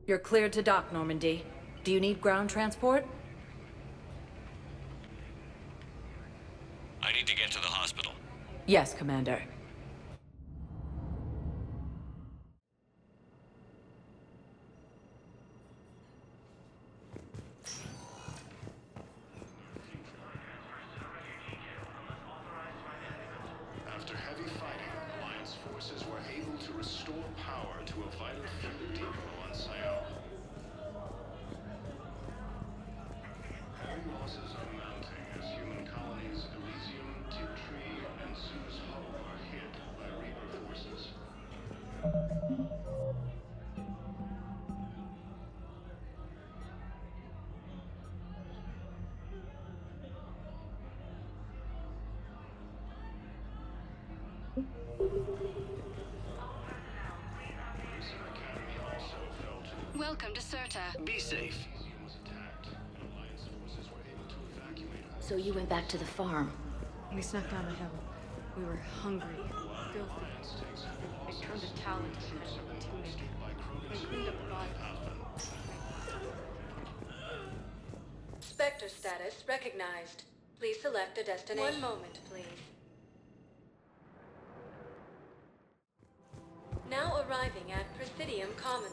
You're cleared to dock, Normandy. Do you need ground transport? I need to get to the hospital. Yes, Commander. After heavy fighting, Alliance forces were able to restore power to a vital fuel depot on Sayal. New losses are mounting as human colonies Elysium, Tiptree, and Zeus Hope are hit by Reaper forces. Welcome to Serta. Be safe. So you went back to the farm. We snuck down the hill. We were hungry, filthy. They turned a talent into tunic. They cleaned up the body. Spectre status recognized. Please select a destination. 1 moment, please. Now arriving at Presidium Commons.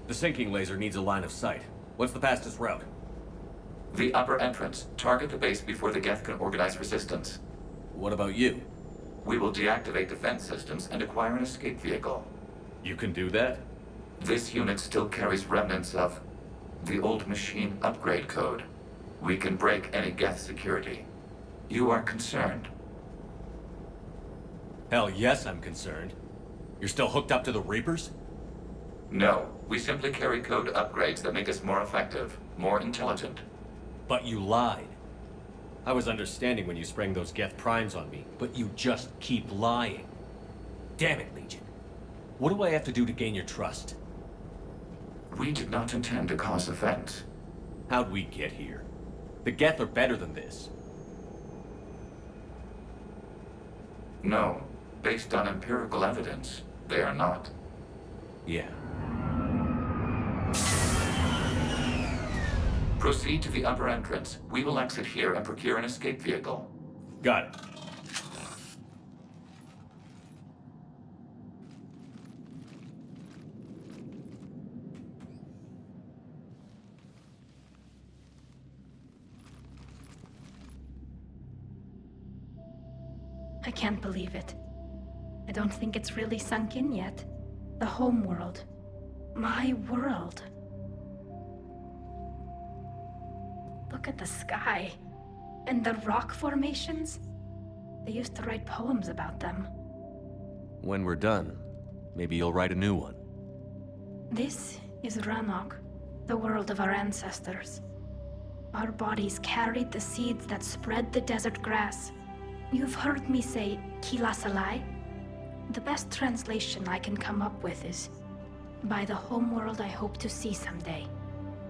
The sinking laser needs a line of sight. What's the fastest route? The upper entrance. Target the base before the Geth can organize resistance. What about you? We will deactivate defense systems and acquire an escape vehicle. You can do that? This unit still carries remnants of the old machine upgrade code. We can break any Geth security. You are concerned? Hell yes, I'm concerned. You're still hooked up to the Reapers? No, we simply carry code upgrades that make us more effective, more intelligent. But you lied. I was understanding when you sprang those Geth primes on me, but you just keep lying. Damn it, Legion. What do I have to do to gain your trust? We did not intend to cause offense. How'd we get here? The Geth are better than this. No, based on empirical evidence, they are not. Yeah. Proceed to the upper entrance. We will exit here and procure an escape vehicle. Got it. I can't believe it. I don't think it's really sunk in yet. The home world. My world. Look at the sky. And the rock formations. They used to write poems about them. When we're done, maybe you'll write a new one. This is Ranok, the world of our ancestors. Our bodies carried the seeds that spread the desert grass. You've heard me say Kilasalai? The best translation I can come up with is, by the homeworld I hope to see someday.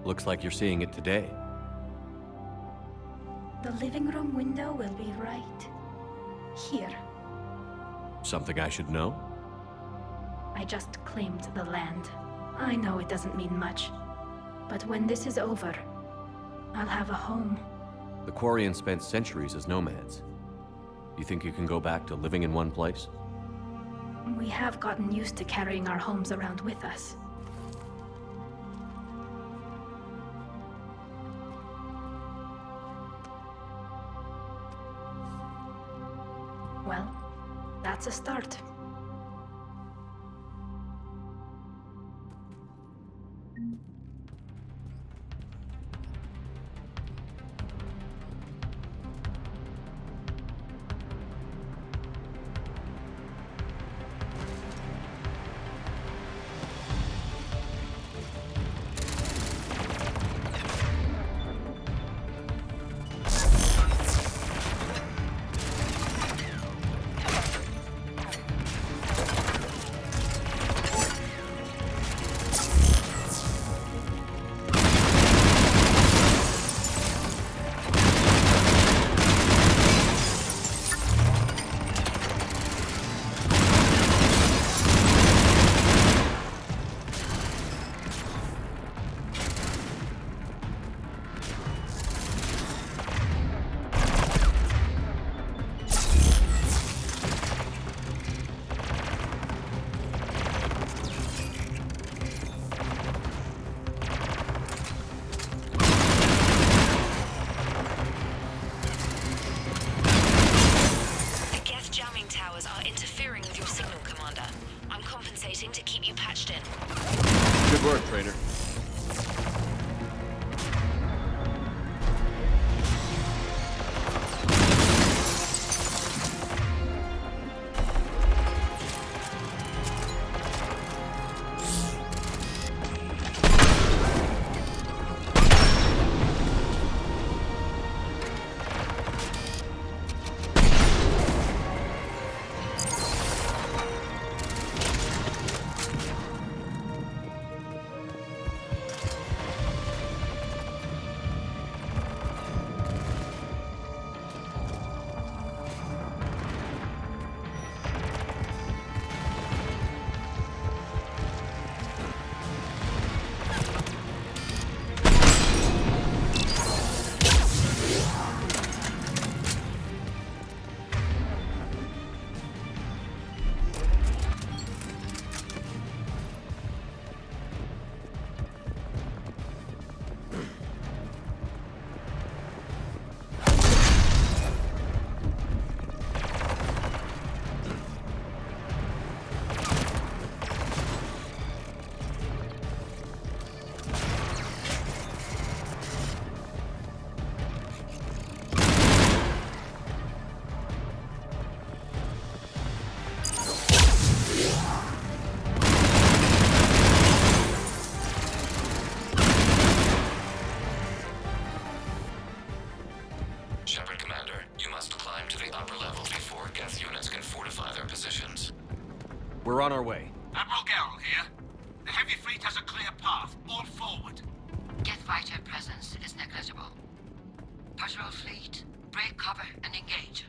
Looks like you're seeing it today. The living room window will be right here. Something I should know? I just claimed the land. I know it doesn't mean much, but when this is over, I'll have a home. The Quarians spent centuries as nomads. You think you can go back to living in one place? We have gotten used to carrying our homes around with us. Well, that's a start. To keep you patched in. Good work, Trader. We're on our way. Admiral Gerrel here. The heavy fleet has a clear path. All forward. Jet fighter presence is negligible. Patrol fleet, break cover and engage.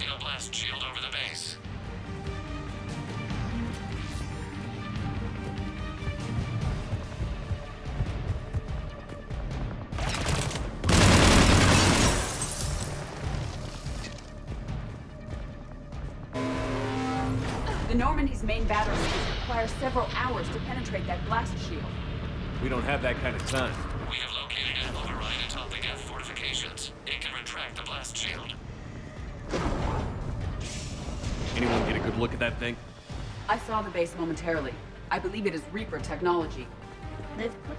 Placing a blast shield over the base. The Normandy's main battle suit requires several hours to penetrate that blast shield. We don't have that kind of time. We have located an override atop the Geth fortifications. It can retract the blast shield. Anyone get a good look at that thing? I saw the base momentarily. I believe it is Reaper technology. They've put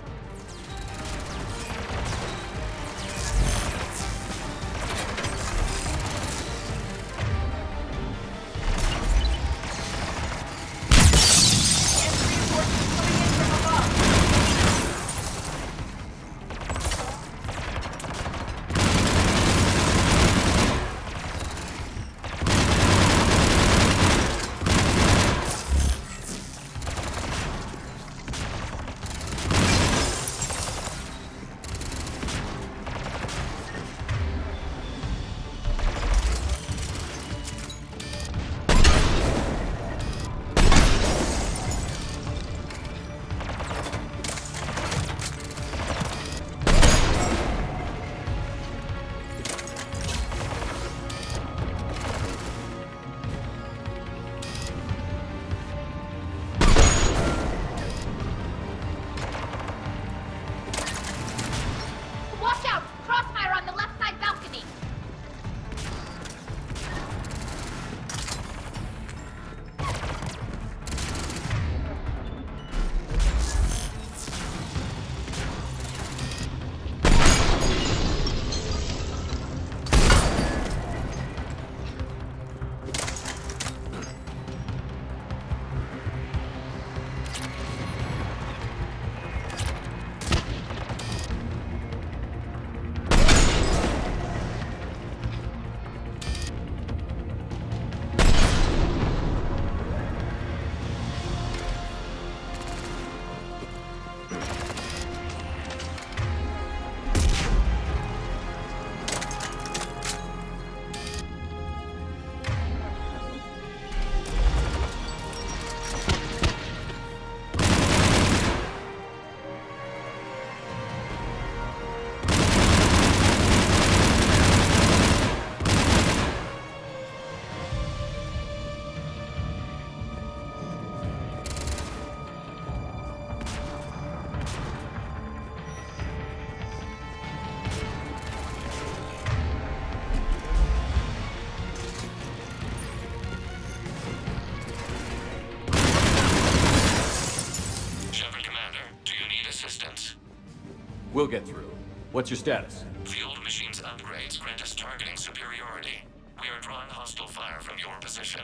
We'll get through. What's your status? The old machine's upgrades grant us targeting superiority. We are drawing hostile fire from your position.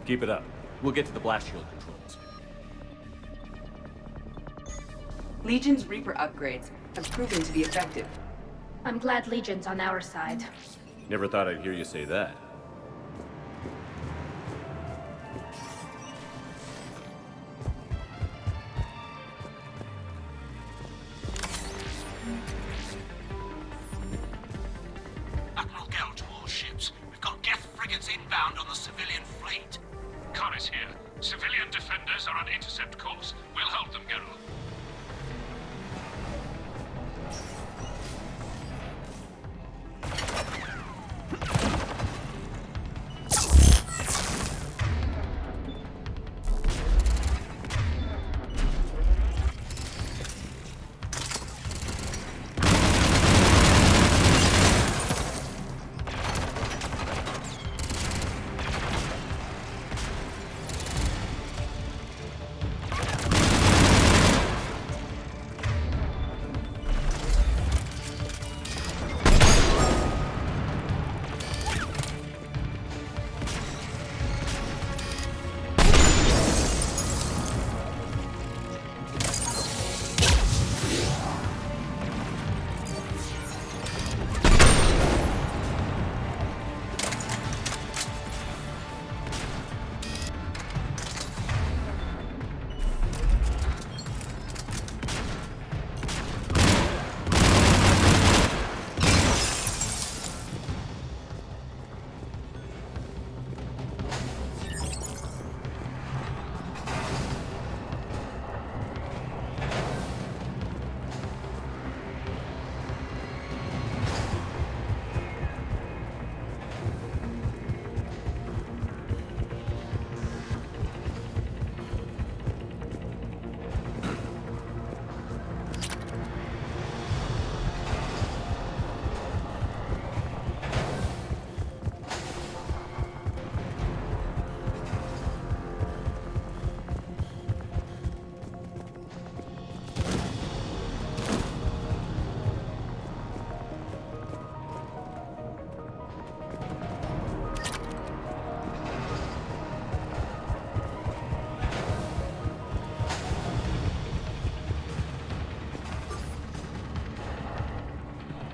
Keep it up. We'll get to the blast shield controls. Legion's Reaper upgrades have proven to be effective. I'm glad Legion's on our side. Never thought I'd hear you say that. Admiral Gelt to all ships. We've got Geth frigates inbound on the civilian fleet. Khan is here. Civilian defenders are on intercept course. We'll hold them, Geralt.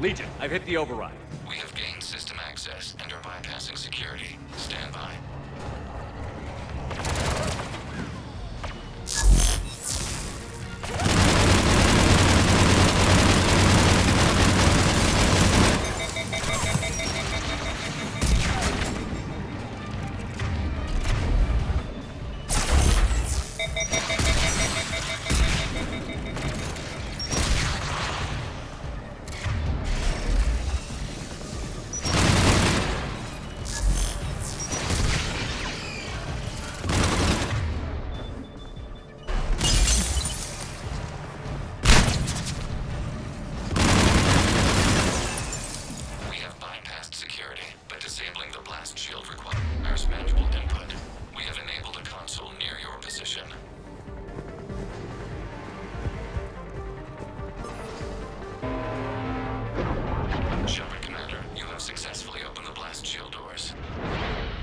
Legion, I've hit the override. We have gained system access and are bypassing security. Stand by.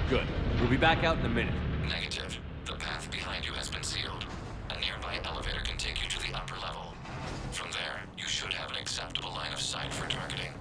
Good. We'll be back out in a minute. Negative. The path behind you has been sealed. A nearby elevator can take you to the upper level. From there, you should have an acceptable line of sight for targeting.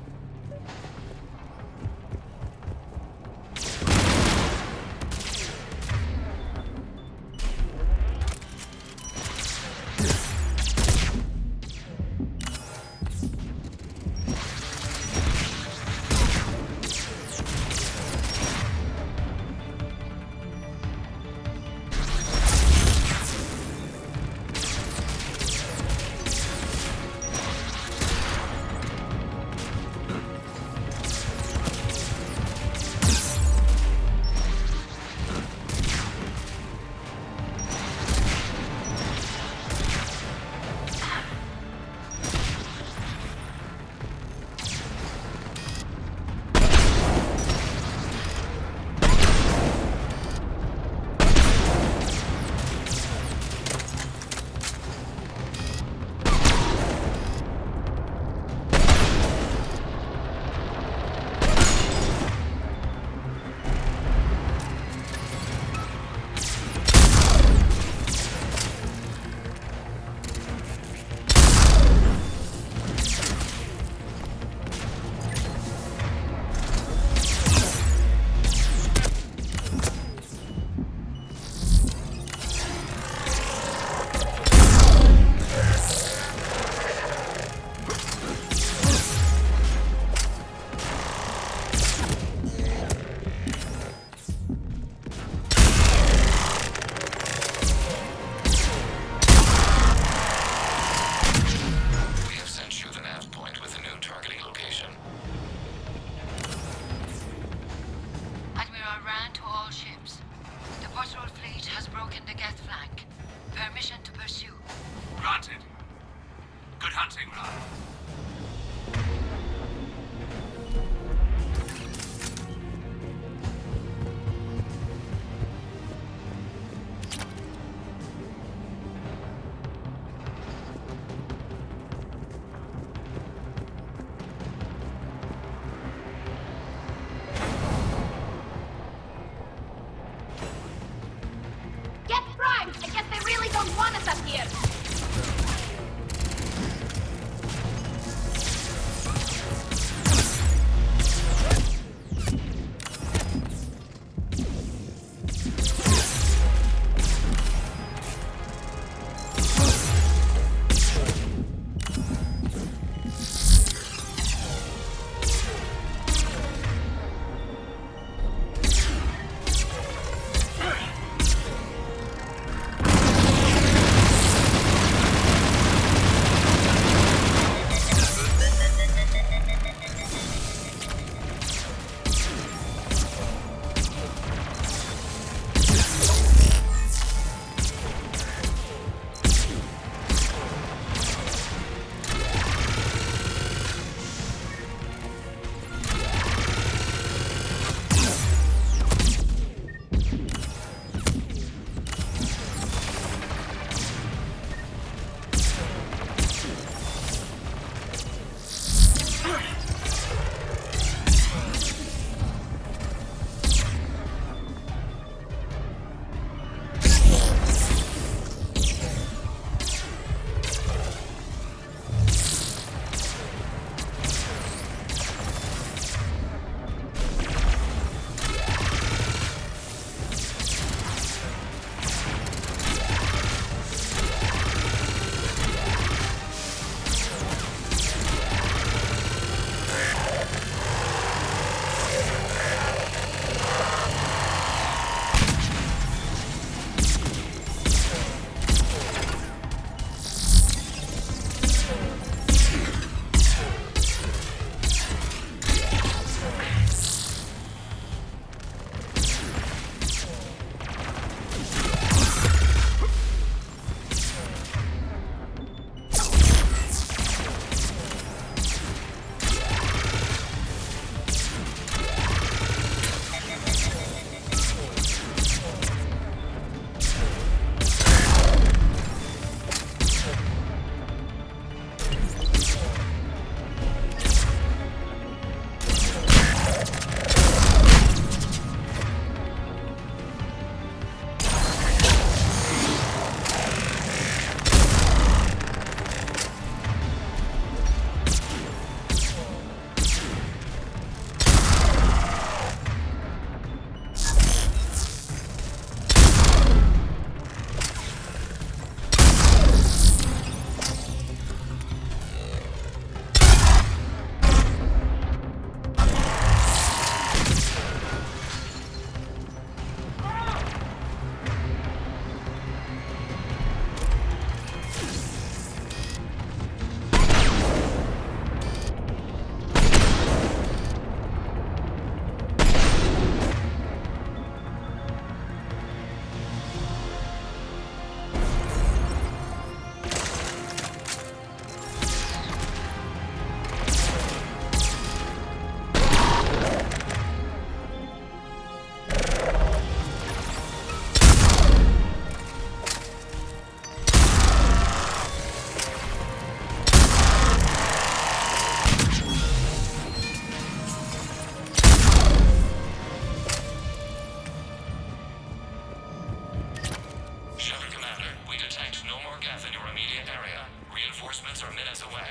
minutes away.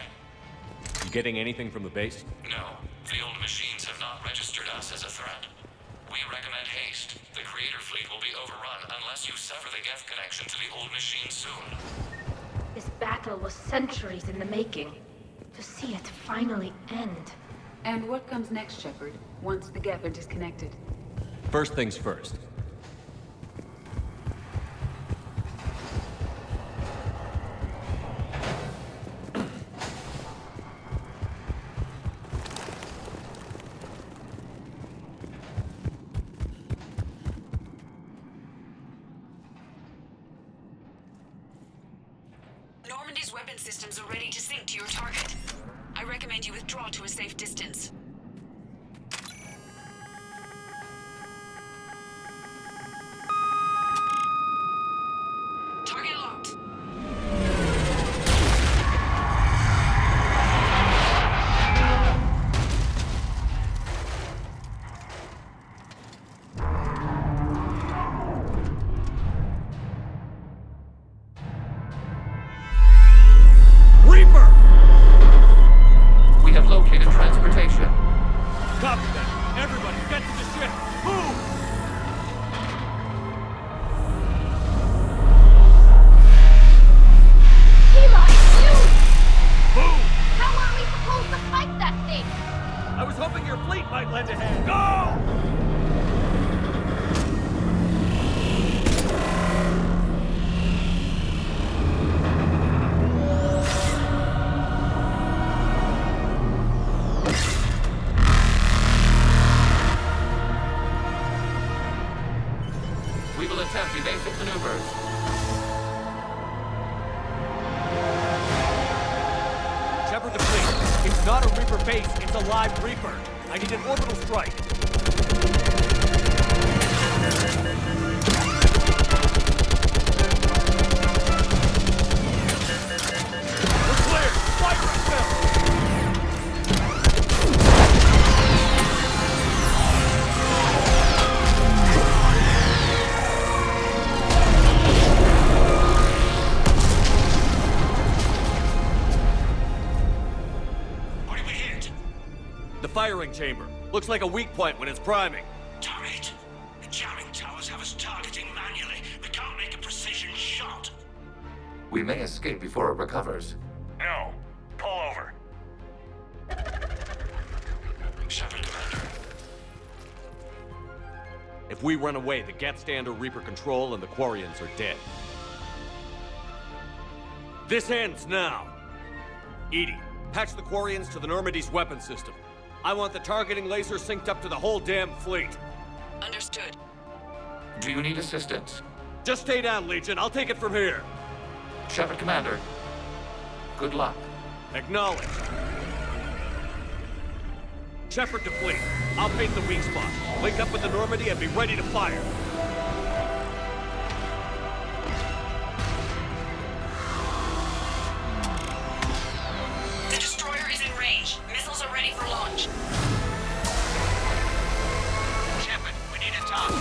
You getting anything from the base? No, the old machines have not registered us as a threat. We recommend haste. The Creator fleet will be overrun unless you sever the Geth connection to the old machine soon. This battle was centuries in the making. To see it finally end. And what comes next, Shepard, once the Geth are disconnected? First things first. Normandy's weapon systems are ready to sync to your target. I recommend you withdraw to a safe distance. Target locked. Reaper! We have located transportation. Copy that. Everybody, get to the ship! Move! Aloy, you! Move! How are we supposed to fight that thing? I was hoping your fleet might lend a hand. Go! We will attempt evasive maneuvers. Shepard to fleet. It's not a Reaper base, it's a live Reaper. I need an orbital strike. We're clear! Fire at will! What did we hit? The firing chamber. Looks like a weak point when it's priming. Damn it! The jamming towers have us targeting manually. We can't make a precision shot. We may escape before it recovers. No. Pull over. Shepard, Commander. If we run away, the Geth stand under Reaper control and the Quarians are dead. This ends now. EDI, patch the Quarians to the Normandy's weapon system. I want the targeting laser synced up to the whole damn fleet. Understood. Do you need assistance? Just stay down, Legion. I'll take it from here. Shepard, Commander. Good luck. Acknowledged. Shepard to fleet. I'll paint the weak spot. Link up with the Normandy and be ready to fire. The destroyer is in range. Missiles are ready for launch. Shepard, we need a talk.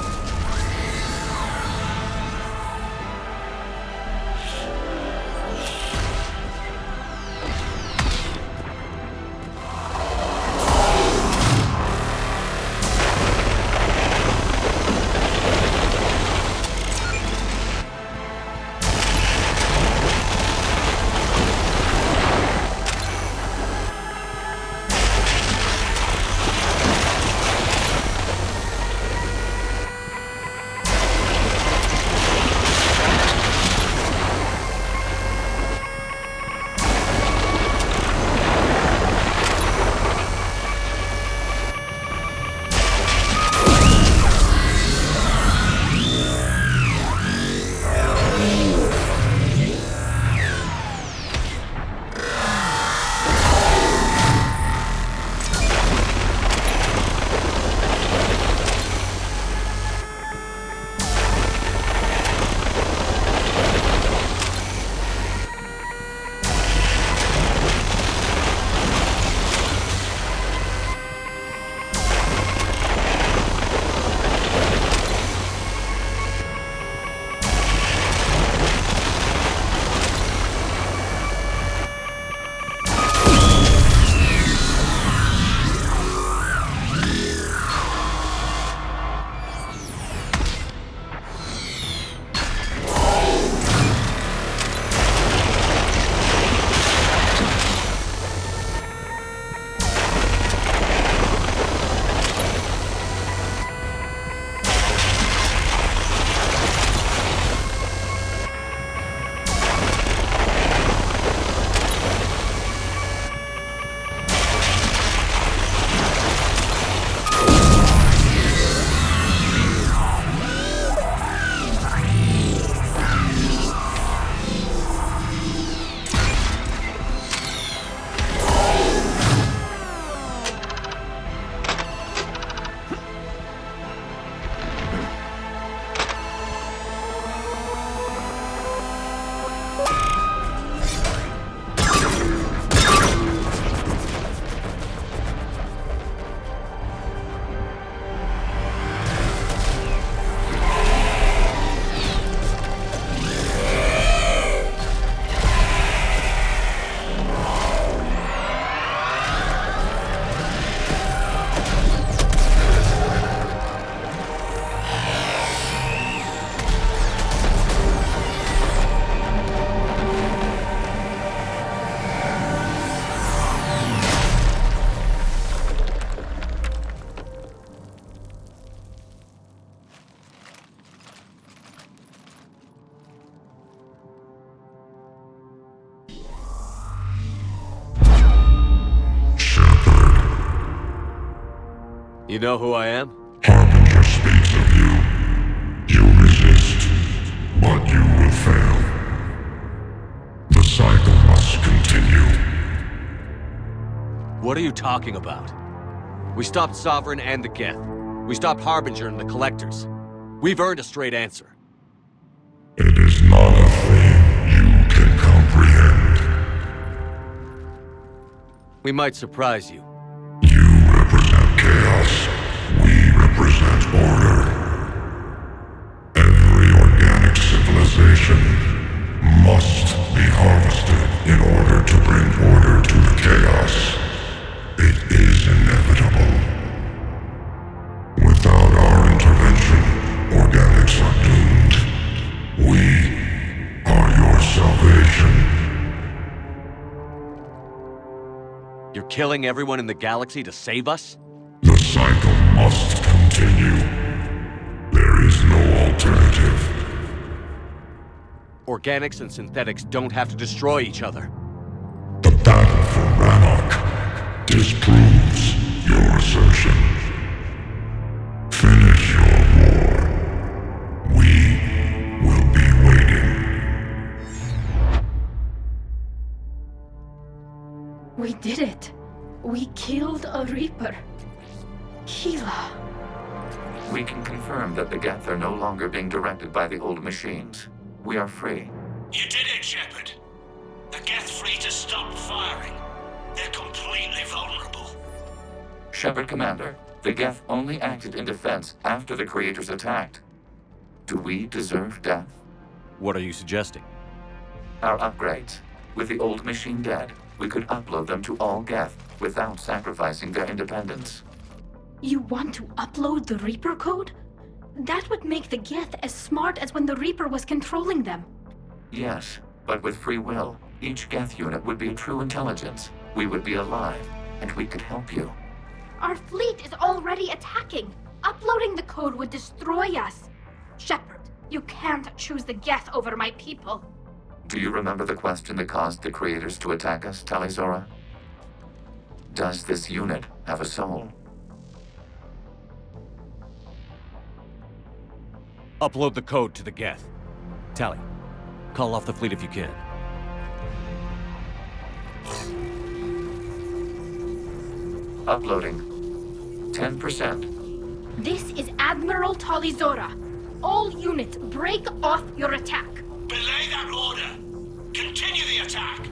You know who I am? Harbinger speaks of you. You resist, but you will fail. The cycle must continue. What are you talking about? We stopped Sovereign and the Geth. We stopped Harbinger and the Collectors. We've earned a straight answer. It is not a thing you can comprehend. We might surprise you. You represent chaos. We represent order. Every organic civilization must be harvested in order to bring order to the chaos. It is inevitable. Without our intervention, organics are doomed. We are your salvation. You're killing everyone in the galaxy to save us? The cycle must continue. There is no alternative. Organics and synthetics don't have to destroy each other. The battle for Rannoch disproves your assertion. Finish your war. We will be waiting. We did it. We killed a Reaper. Hela. We can confirm that the Geth are no longer being directed by the old machines. We are free. You did it, Shepard. The Geth free to stop firing. They're completely vulnerable. Shepard Commander, the Geth only acted in defense after the Creators attacked. Do we deserve death? What are you suggesting? Our upgrades. With the old machine dead, we could upload them to all Geth without sacrificing their independence. You want to upload the Reaper code? That would make the Geth as smart as when the Reaper was controlling them. Yes, but with free will, each Geth unit would be a true intelligence. We would be alive, and we could help you. Our fleet is already attacking. Uploading the code would destroy us. Shepard, you can't choose the Geth over my people. Do you remember the question that caused the Creators to attack us, Tali'Zorah? Does this unit have a soul? Upload the code to the Geth. Tali, call off the fleet if you can. Uploading. 10%. This is Admiral Tali'Zorah. All units, break off your attack. Belay that order. Continue the attack.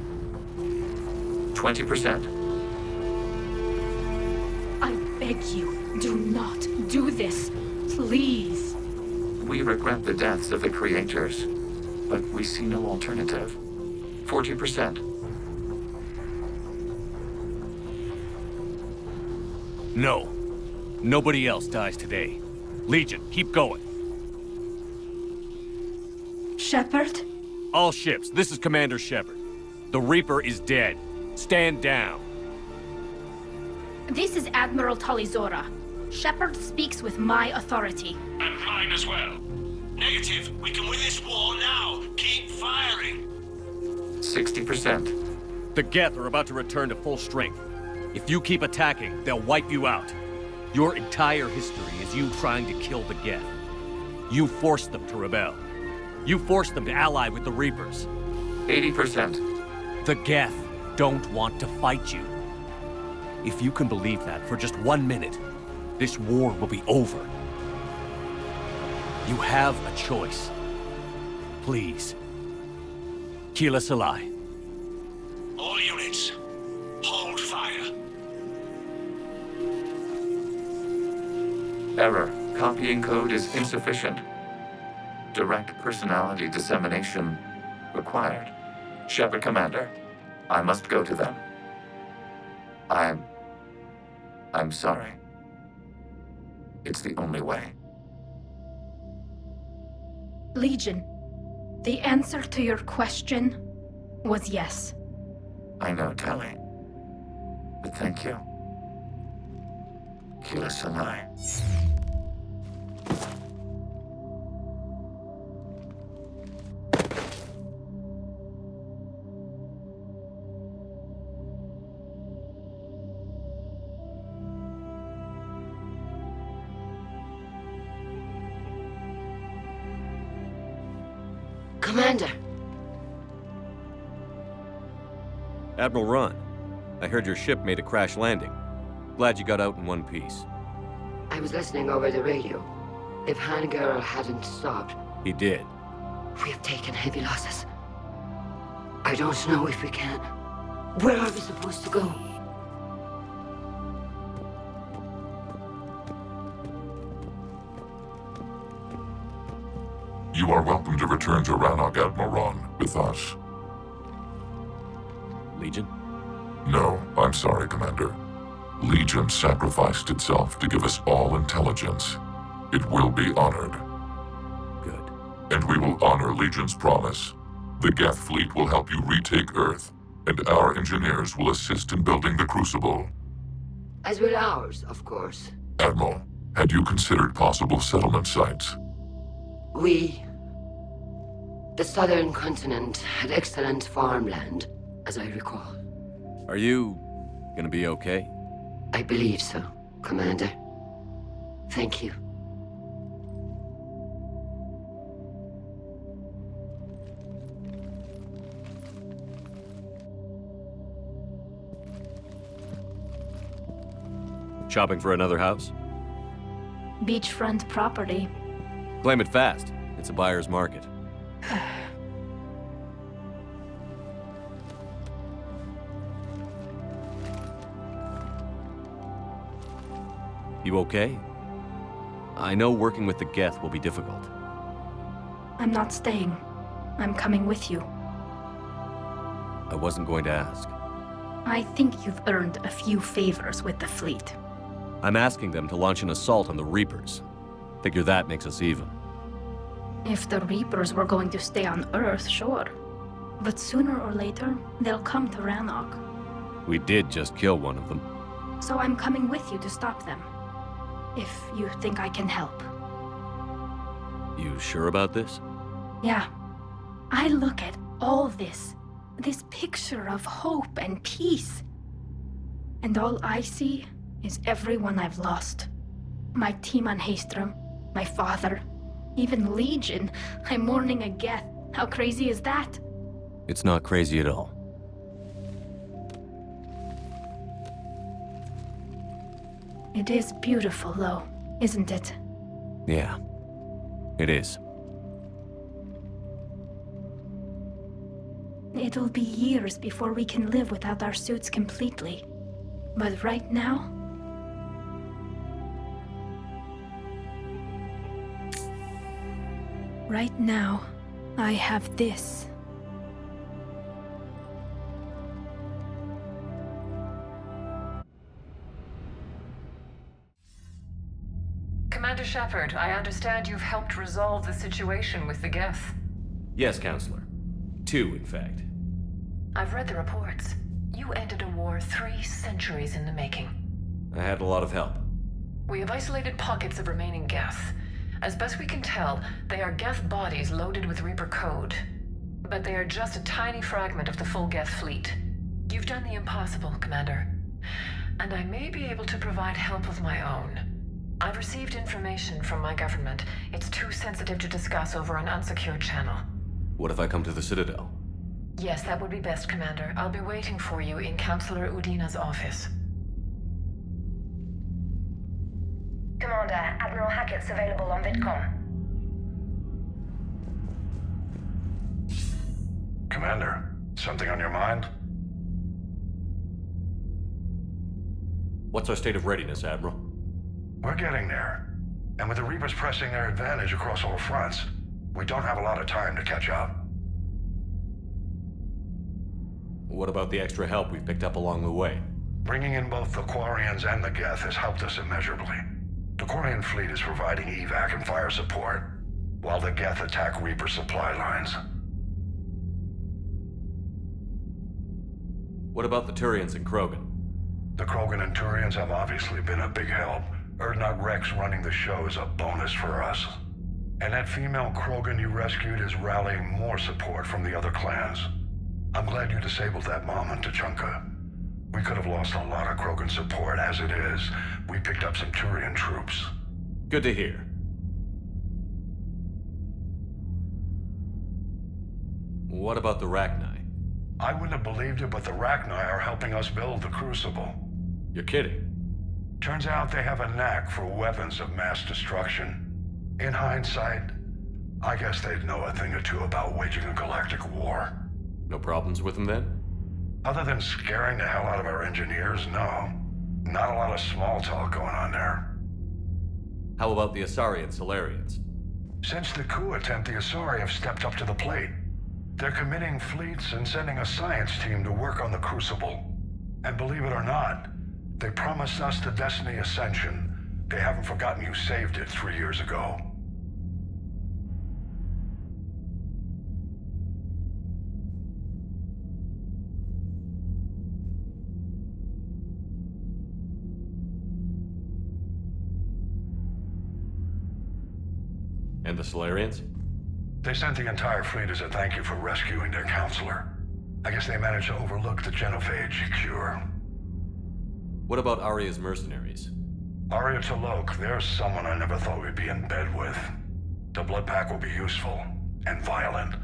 20%. I beg you, do not do this. Please. We regret the deaths of the Creators, but we see no alternative. 40%. No. Nobody else dies today. Legion, keep going. Shepard? All ships, this is Commander Shepard. The Reaper is dead. Stand down. This is Admiral Tali'Zorah. Shepard speaks with my authority. And mine as well. Negative. We can win this war now. Keep firing. 60%. The Geth are about to return to full strength. If you keep attacking, they'll wipe you out. Your entire history is you trying to kill the Geth. You forced them to rebel. You forced them to ally with the Reapers. 80%. The Geth don't want to fight you. If you can believe that for just 1 minute, this war will be over. You have a choice. Please. Keelah Se'lai. All units, hold fire. Error. Copying code is insufficient. Direct personality dissemination required. Shepard Commander, I must go to them. I'm sorry. It's the only way. Legion, the answer to your question was yes. I know, Tali. But thank you. Keelah Se'lai. Commander! Admiral Ron, I heard your ship made a crash landing. Glad you got out in one piece. I was listening over the radio. If Hangirl hadn't stopped... He did. We have taken heavy losses. I don't know if we can. Where are we supposed to go? You are welcome to return to Rannoch, Admiral Ron, with us. Legion? No, I'm sorry, Commander. Legion sacrificed itself to give us all intelligence. It will be honored. Good. And we will honor Legion's promise. The Geth fleet will help you retake Earth, and our engineers will assist in building the Crucible. As will ours, of course. Admiral, had you considered possible settlement sites? The southern continent had excellent farmland, as I recall. Are you gonna be okay? I believe so, Commander. Thank you. Shopping for another house? Beachfront property. Claim it fast. It's a buyer's market. You okay? I know working with the Geth will be difficult. I'm not staying. I'm coming with you. I wasn't going to ask. I think you've earned a few favors with the fleet. I'm asking them to launch an assault on the Reapers. Figure that makes us even. If the Reapers were going to stay on Earth, sure. But sooner or later, they'll come to Rannoch. We did just kill one of them. So I'm coming with you to stop them. If you think I can help. You sure about this? Yeah. I look at all this picture of hope and peace. And all I see is everyone I've lost. My team on Haestrom, my father, even Legion. I'm mourning a Geth. How crazy is that? It's not crazy at all. It is beautiful, though, isn't it? Yeah, it is. It'll be years before we can live without our suits completely. But right now... Right now, I have this. Commander Shepard, I understand you've helped resolve the situation with the Geth. Yes, Counselor. 2, in fact. I've read the reports. You ended a war 3 centuries in the making. I had a lot of help. We have isolated pockets of remaining Geth. As best we can tell, they are Geth bodies loaded with Reaper code. But they are just a tiny fragment of the full Geth fleet. You've done the impossible, Commander. And I may be able to provide help of my own. I've received information from my government. It's too sensitive to discuss over an unsecured channel. What if I come to the Citadel? Yes, that would be best, Commander. I'll be waiting for you in Counselor Udina's office. Commander, Admiral Hackett's available on VidCom. Commander, something on your mind? What's our state of readiness, Admiral? We're getting there. And with the Reapers pressing their advantage across all fronts, we don't have a lot of time to catch up. What about the extra help we've picked up along the way? Bringing in both the Quarians and the Geth has helped us immeasurably. The Quarian fleet is providing evac and fire support, while the Geth attack Reaper supply lines. What about the Turians and Krogan? The Krogan and Turians have obviously been a big help. Urdnot Rex running the show is a bonus for us. And that female Krogan you rescued is rallying more support from the other clans. I'm glad you disabled that bomb on Tuchanka. We could have lost a lot of Krogan support. As it is, we picked up some Turian troops. Good to hear. What about the Rachni? I wouldn't have believed it, but the Rachni are helping us build the Crucible. You're kidding. Turns out they have a knack for weapons of mass destruction. In hindsight, I guess they'd know a thing or two about waging a galactic war. No problems with them then? Other than scaring the hell out of our engineers, no. Not a lot of small talk going on there. How about the Asari and Solarians? Since the coup attempt, the Asari have stepped up to the plate. They're committing fleets and sending a science team to work on the Crucible. And believe it or not, they promised us the Destiny Ascension. They haven't forgotten you saved it 3 years ago. And the Solarians? They sent the entire fleet as a thank you for rescuing their counselor. I guess they managed to overlook the genophage cure. What about Aria's mercenaries? Aria T'Loak, there's someone I never thought we'd be in bed with. The Blood Pack will be useful, and violent.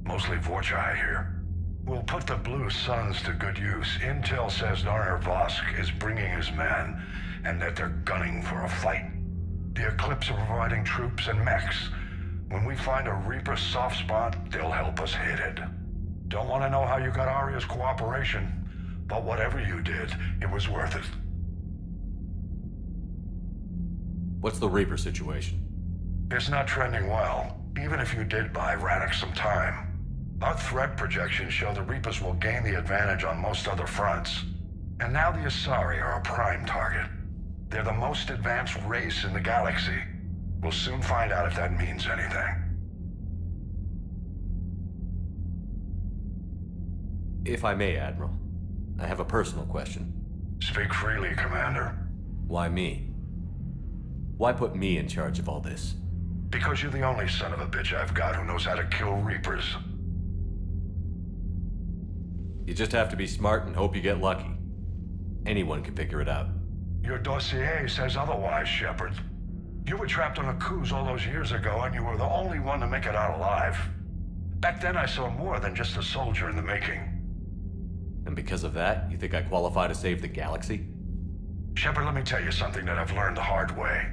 Mostly Vorchai here. We'll put the Blue Suns to good use. Intel says Narner Vosk is bringing his men, and that they're gunning for a fight. The Eclipse are providing troops and mechs. When we find a Reaper soft spot, they'll help us hit it. Don't want to know how you got Aria's cooperation, but whatever you did, it was worth it. What's the Reaper situation? It's not trending well, even if you did buy Radix some time. Our threat projections show the Reapers will gain the advantage on most other fronts. And now the Asari are a prime target. They're the most advanced race in the galaxy. We'll soon find out if that means anything. If I may, Admiral, I have a personal question. Speak freely, Commander. Why me? Why put me in charge of all this? Because you're the only son of a bitch I've got who knows how to kill Reapers. You just have to be smart and hope you get lucky. Anyone can figure it out. Your dossier says otherwise, Shepard. You were trapped on a cruise all those years ago, and you were the only one to make it out alive. Back then I saw more than just a soldier in the making. And because of that, you think I qualify to save the galaxy? Shepard, let me tell you something that I've learned the hard way.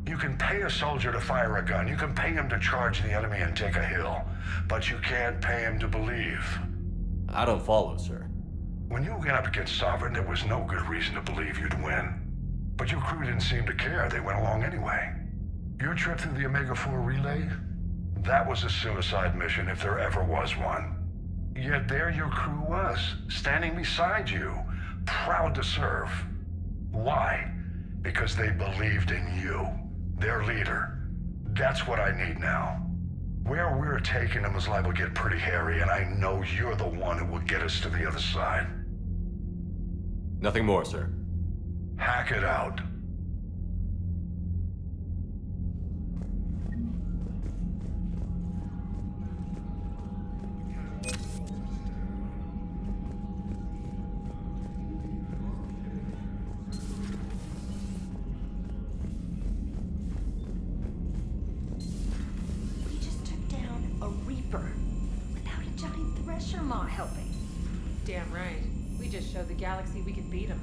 You can pay a soldier to fire a gun, you can pay him to charge the enemy and take a hill, but you can't pay him to believe. I don't follow, sir. When you went up against Sovereign, there was no good reason to believe you'd win. But your crew didn't seem to care. They went along anyway. Your trip through the Omega-4 relay? That was a suicide mission if there ever was one. Yet there your crew was, standing beside you, proud to serve. Why? Because they believed in you, their leader. That's what I need now. Where we're taking them is liable to get pretty hairy, and I know you're the one who will get us to the other side. Nothing more, sir. Hack it out. We just took down a Reaper without a giant Thresher Maw helping. Damn right. We just showed the galaxy we could beat them.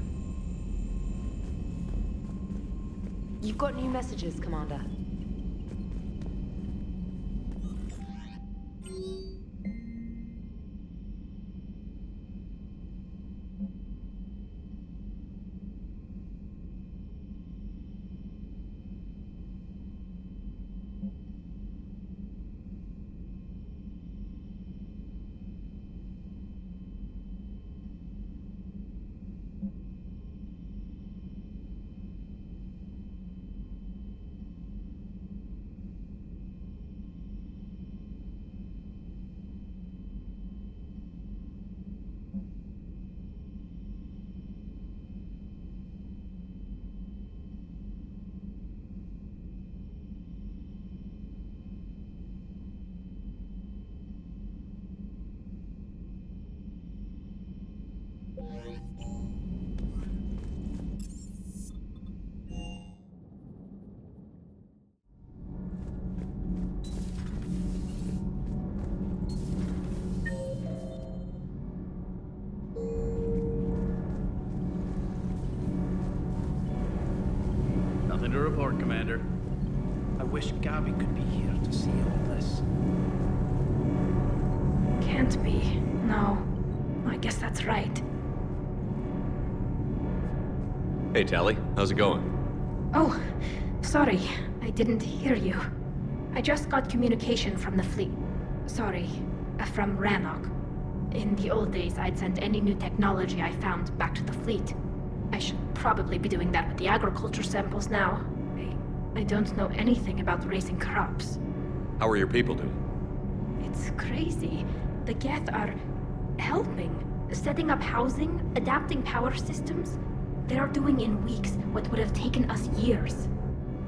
You've got new messages, Commander. Nothing to report, Commander. I wish Gabby could be here to see all this. Can't be. No. I guess that's right. Hey, Tali. How's it going? Oh, sorry. I didn't hear you. I just got communication from the fleet. Sorry, from Rannoch. In the old days, I'd send any new technology I found back to the fleet. I should probably be doing that with the agriculture samples now. I don't know anything about raising crops. How are your people doing? It's crazy. The Geth are helping, setting up housing, adapting power systems. They are doing in weeks what would have taken us years.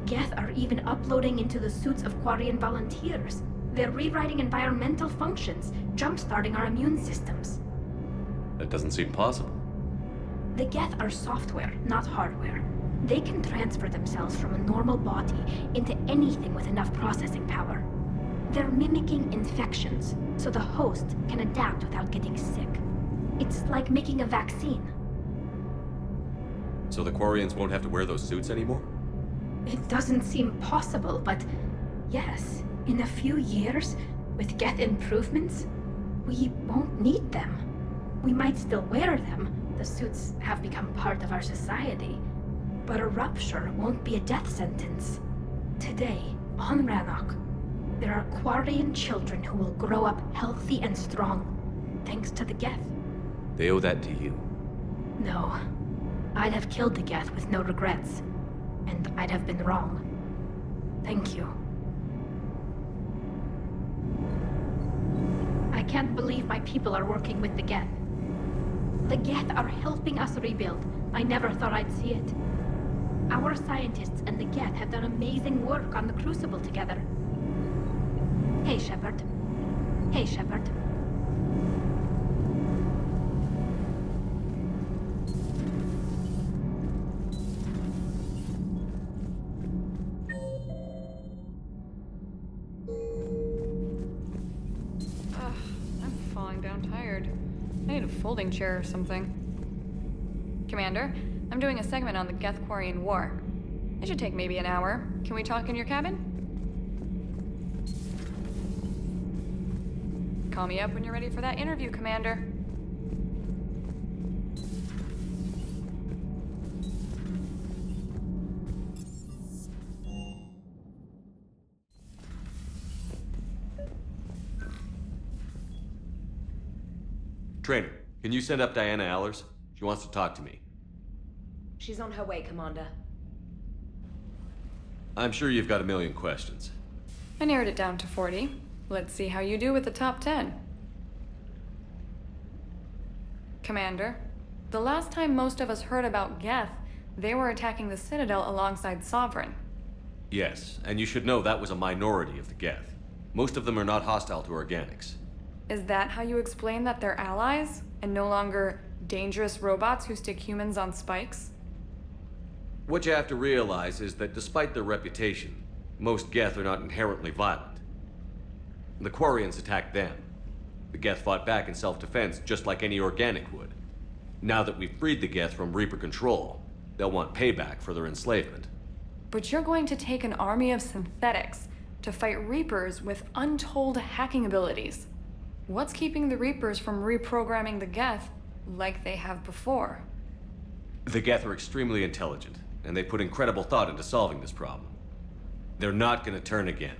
Geth are even uploading into the suits of Quarian volunteers. They're rewriting environmental functions, jump-starting our immune systems. That doesn't seem possible. The Geth are software, not hardware. They can transfer themselves from a normal body into anything with enough processing power. They're mimicking infections, so the host can adapt without getting sick. It's like making a vaccine. So the Quarians won't have to wear those suits anymore? It doesn't seem possible, but yes, in a few years, with Geth improvements, we won't need them. We might still wear them. The suits have become part of our society. But a rupture won't be a death sentence. Today, on Rannoch, there are Quarian children who will grow up healthy and strong, thanks to the Geth. They owe that to you. No. I'd have killed the Geth with no regrets. And I'd have been wrong. Thank you. I can't believe my people are working with the Geth. The Geth are helping us rebuild. I never thought I'd see it. Our scientists and the Geth have done amazing work on the Crucible together. Hey, Shepard. Hey, Shepard. I'm falling down tired. I need a folding chair or something. Commander, I'm doing a segment on the Geth-Quarian War. It should take maybe an hour. Can we talk in your cabin? Call me up when you're ready for that interview, Commander. Trainer, can you send up Diana Allers? She wants to talk to me. She's on her way, Commander. I'm sure you've got a million questions. I narrowed it down to 40. Let's see how you do with the top 10. Commander, the last time most of us heard about Geth, they were attacking the Citadel alongside Sovereign. Yes, and you should know that was a minority of the Geth. Most of them are not hostile to organics. Is that how you explain that they're allies, and no longer dangerous robots who stick humans on spikes? What you have to realize is that despite their reputation, most Geth are not inherently violent. The Quarians attacked them. The Geth fought back in self-defense just like any organic would. Now that we've freed the Geth from Reaper control, they'll want payback for their enslavement. But you're going to take an army of synthetics to fight Reapers with untold hacking abilities. What's keeping the Reapers from reprogramming the Geth like they have before? The Geth are extremely intelligent, and they put incredible thought into solving this problem. They're not gonna turn again.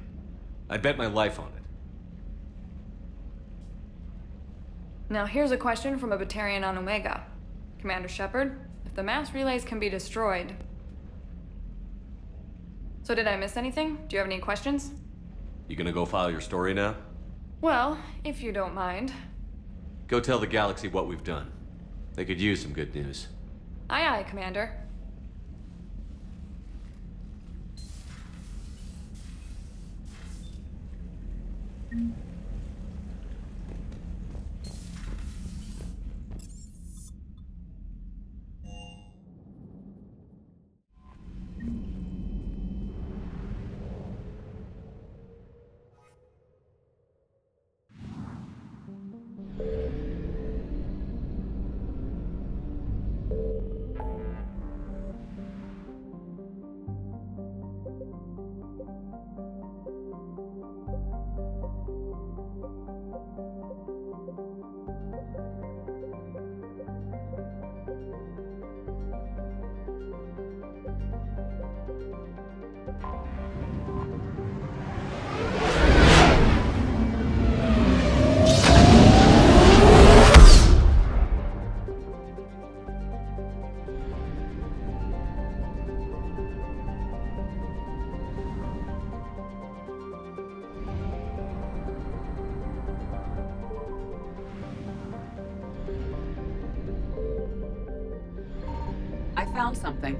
I bet my life on it. Now here's a question from a Batarian on Omega. Commander Shepard, if the mass relays can be destroyed... So did I miss anything? Do you have any questions? You gonna go file your story now? Well, if you don't mind. Go tell the galaxy what we've done. They could use some good news. Aye aye, Commander. I found something.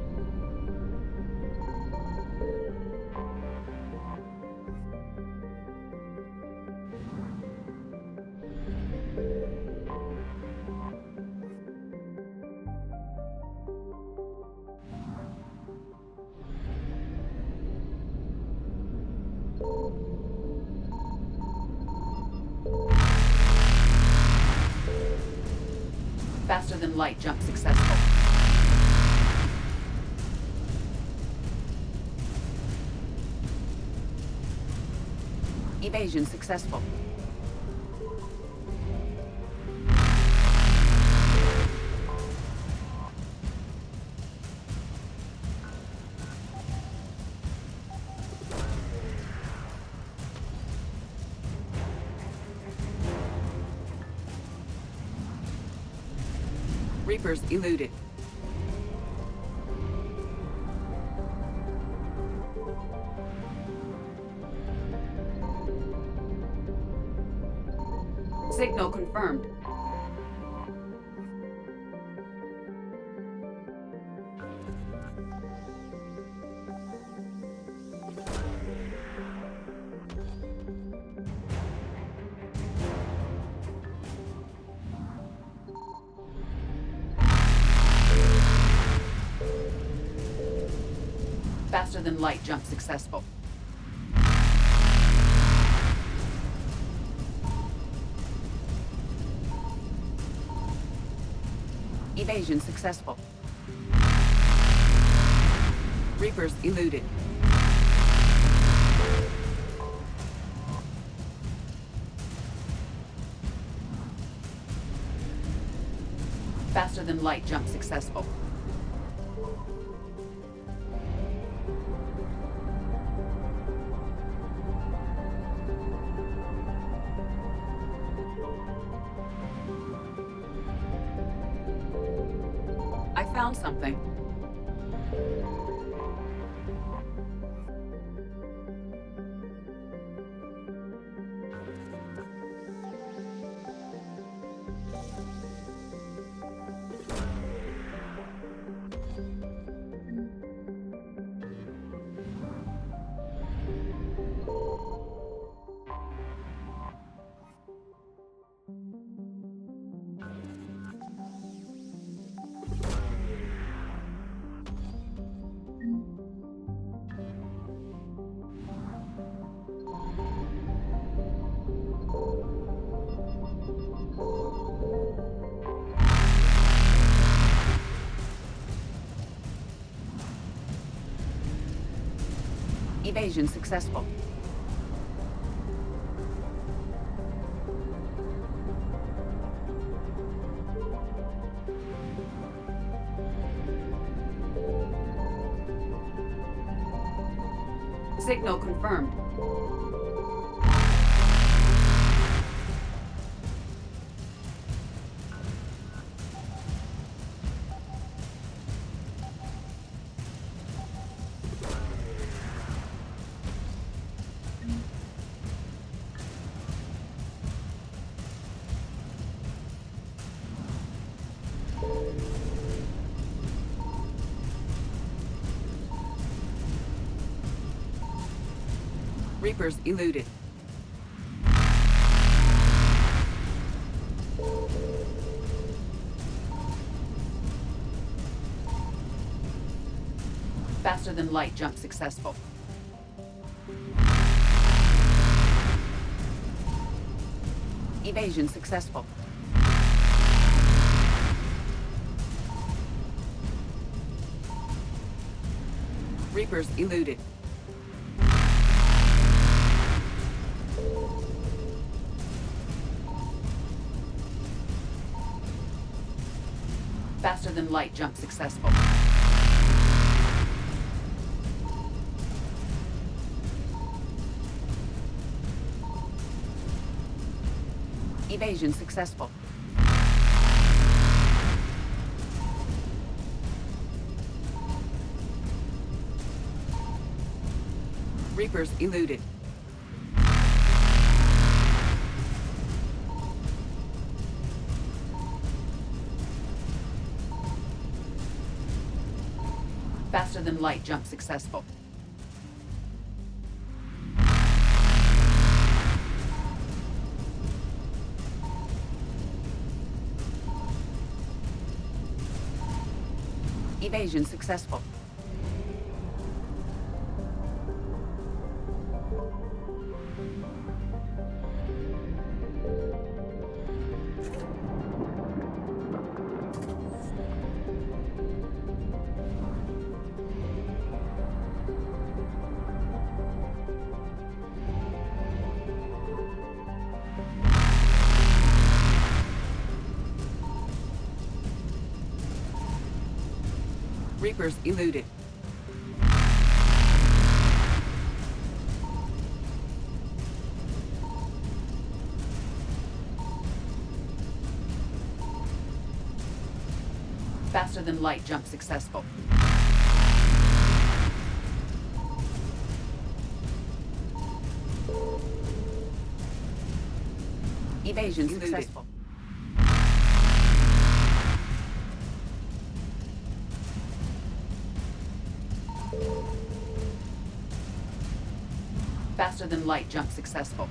Faster than light jump successful. Evasion successful. Reapers eluded. Signal confirmed. Faster than light jump successful. Evasion successful. Reapers eluded. Faster than light jump successful. I found something. Evasion successful. Signal confirmed. Reapers eluded. Faster than light jump successful. Evasion successful. Reapers eluded. Faster than light jump successful. Evasion successful. Reapers eluded. Faster than light jump successful. Evasion successful. Reapers eluded. Faster than light jump successful. Evasion successful. Faster than light jump successful.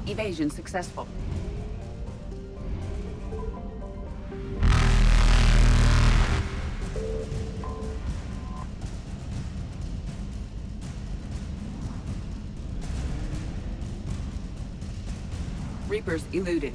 Evasion successful. Reapers eluded.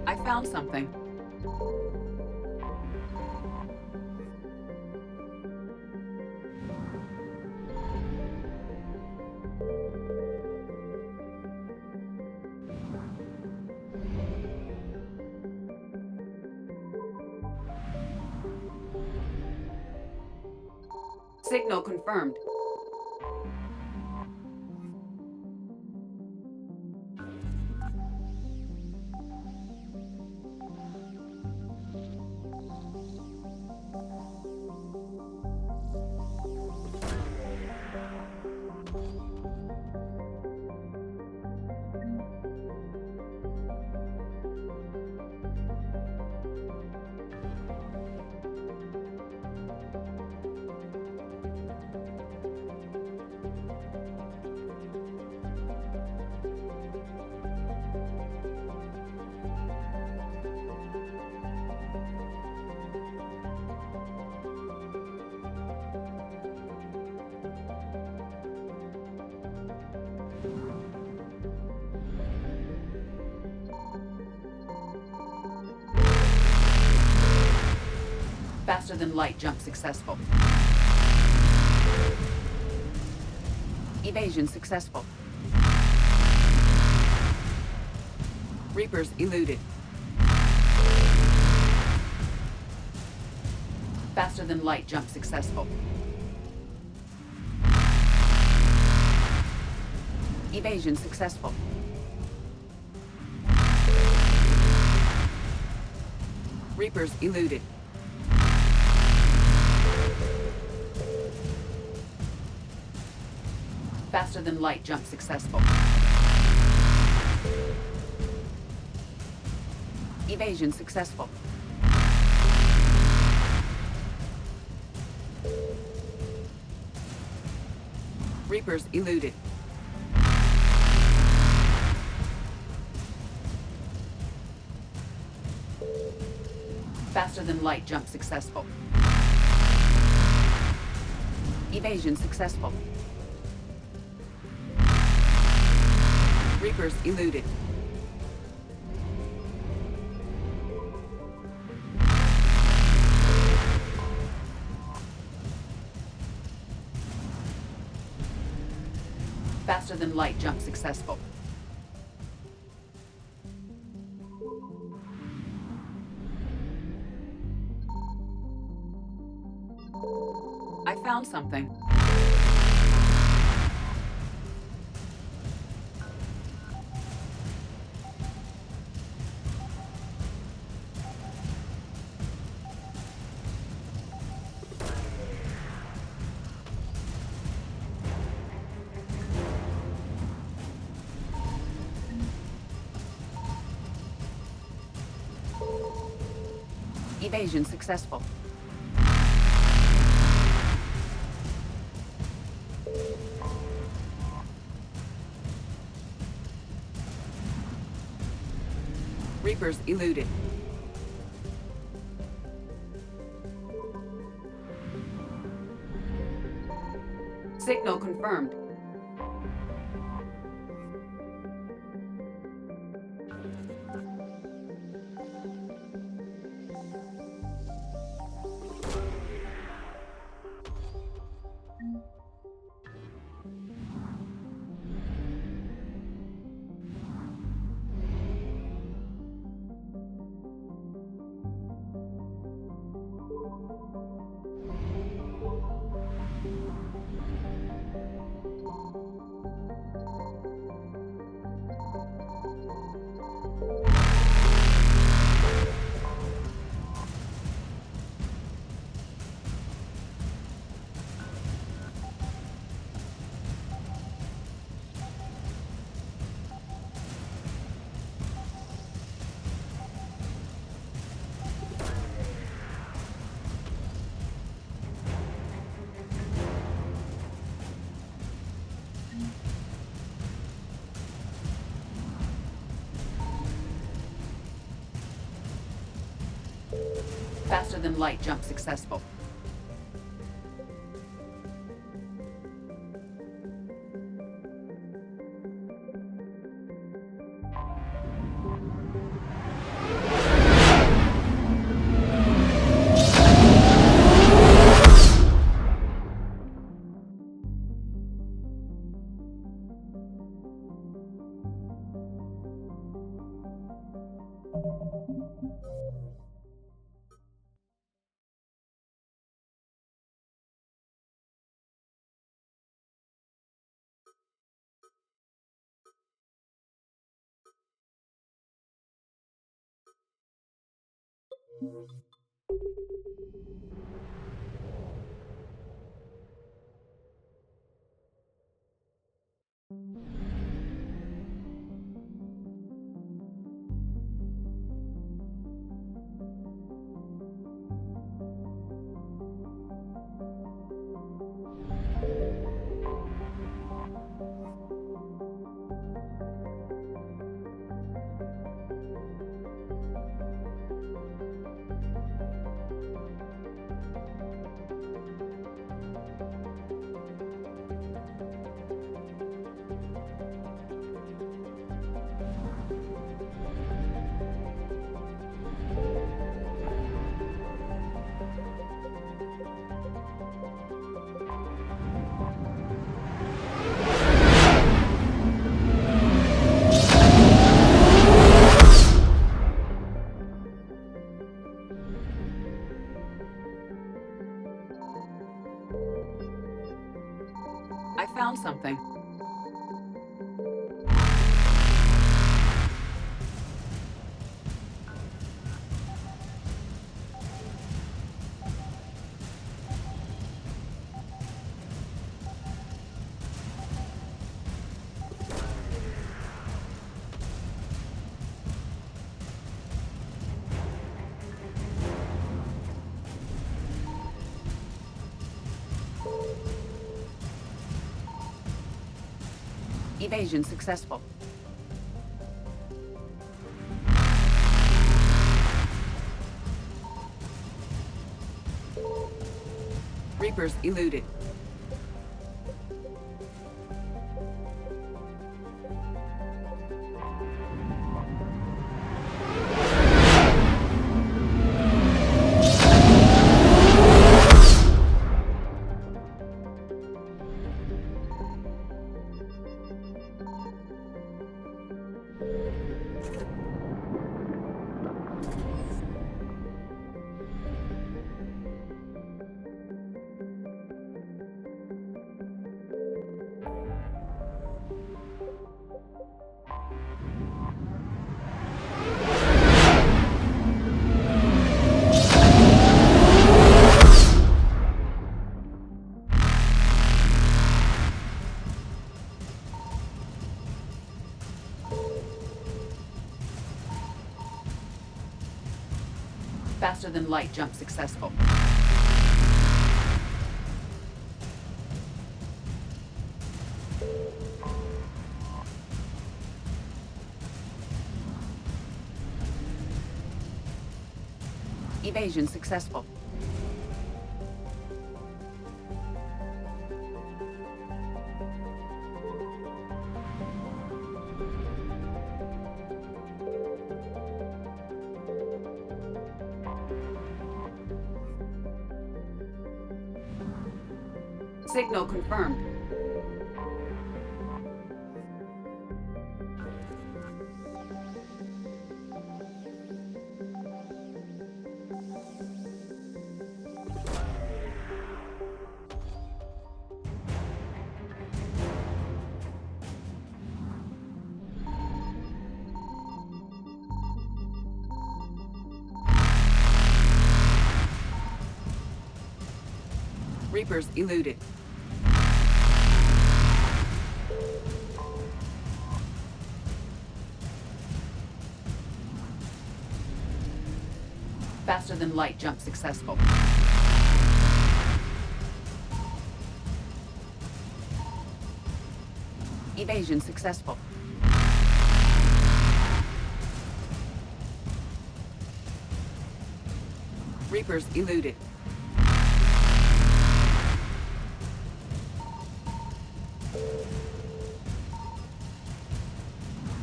I found something. Signal confirmed. Faster than light jump successful. Evasion successful. Reapers eluded. Faster than light jump successful. Evasion successful. Reapers eluded. Faster than light jump successful. Evasion successful. Reapers eluded. Faster than light jump successful. Evasion successful. Reapers eluded. Faster than light jump successful. I found something. Evasion successful. Reapers eluded. Signal confirmed. Faster than light jump successful. Evasion successful. Reapers eluded. Faster than light jump successful. Evasion successful. Signal confirmed. Reapers eluded. Faster than light jump successful. Evasion successful. Reapers eluded.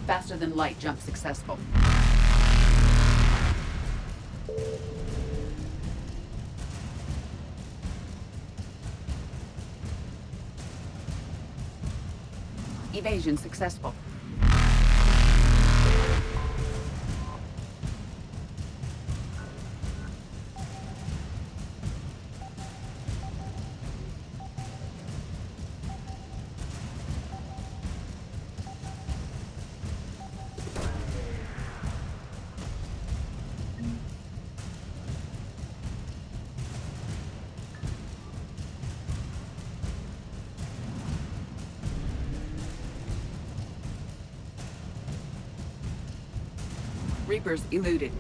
Faster than light jump successful. Evasion successful. Reapers eluded.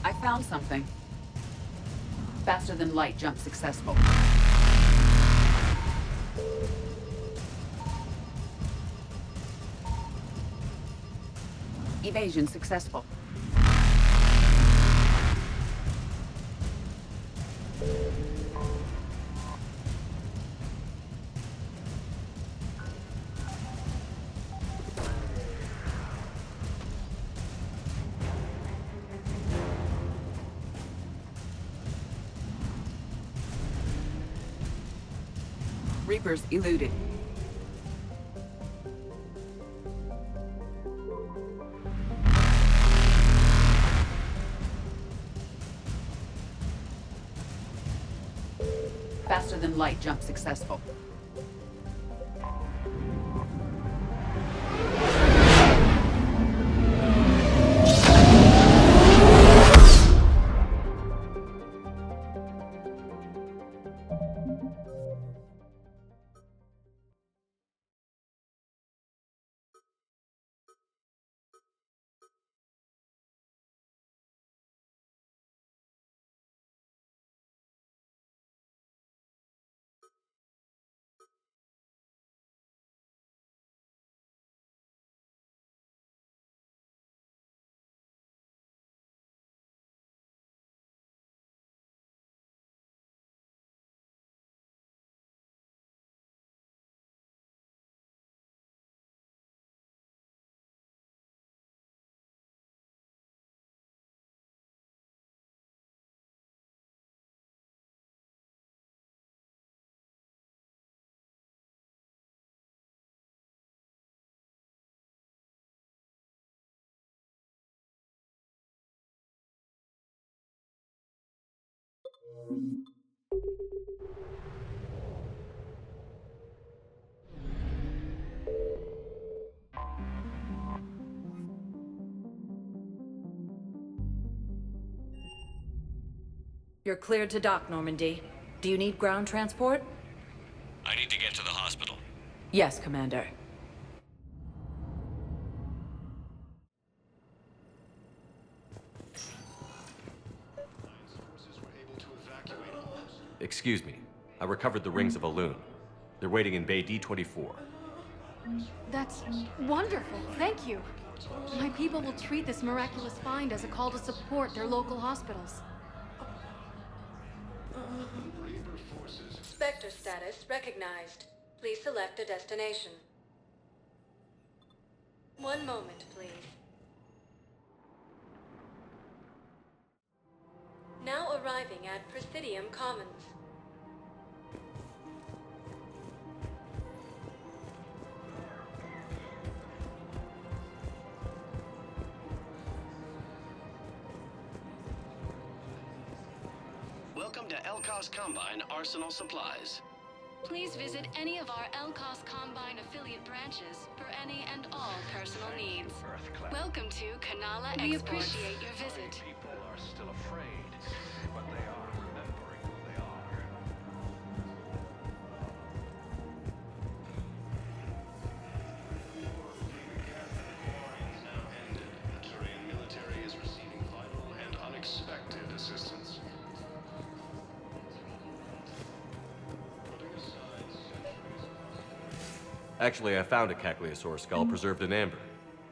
I found something. Faster than light jump successful. Evasion successful. Reapers eluded. Faster than light jump successful. You're cleared to dock, Normandy. Do you need ground transport? I need to get to the hospital. Yes, Commander. Excuse me. I recovered the rings of Elune. They're waiting in Bay D-24. That's wonderful. Thank you. My people will treat this miraculous find as a call to support their local hospitals. Spectre status recognized. Please select a destination. One moment, please. Now arriving at Presidium Commons. Welcome to Elcos Combine Arsenal Supplies. Please visit any of our Elcos Combine affiliate branches for any and all personal needs. Welcome to Kanala Exports. We appreciate your visit. People are still afraid, but they are remembering who they are. Now ended. The Turian military is receiving vital and unexpected assistance. Actually, I found a Cagliasaur skull preserved in amber.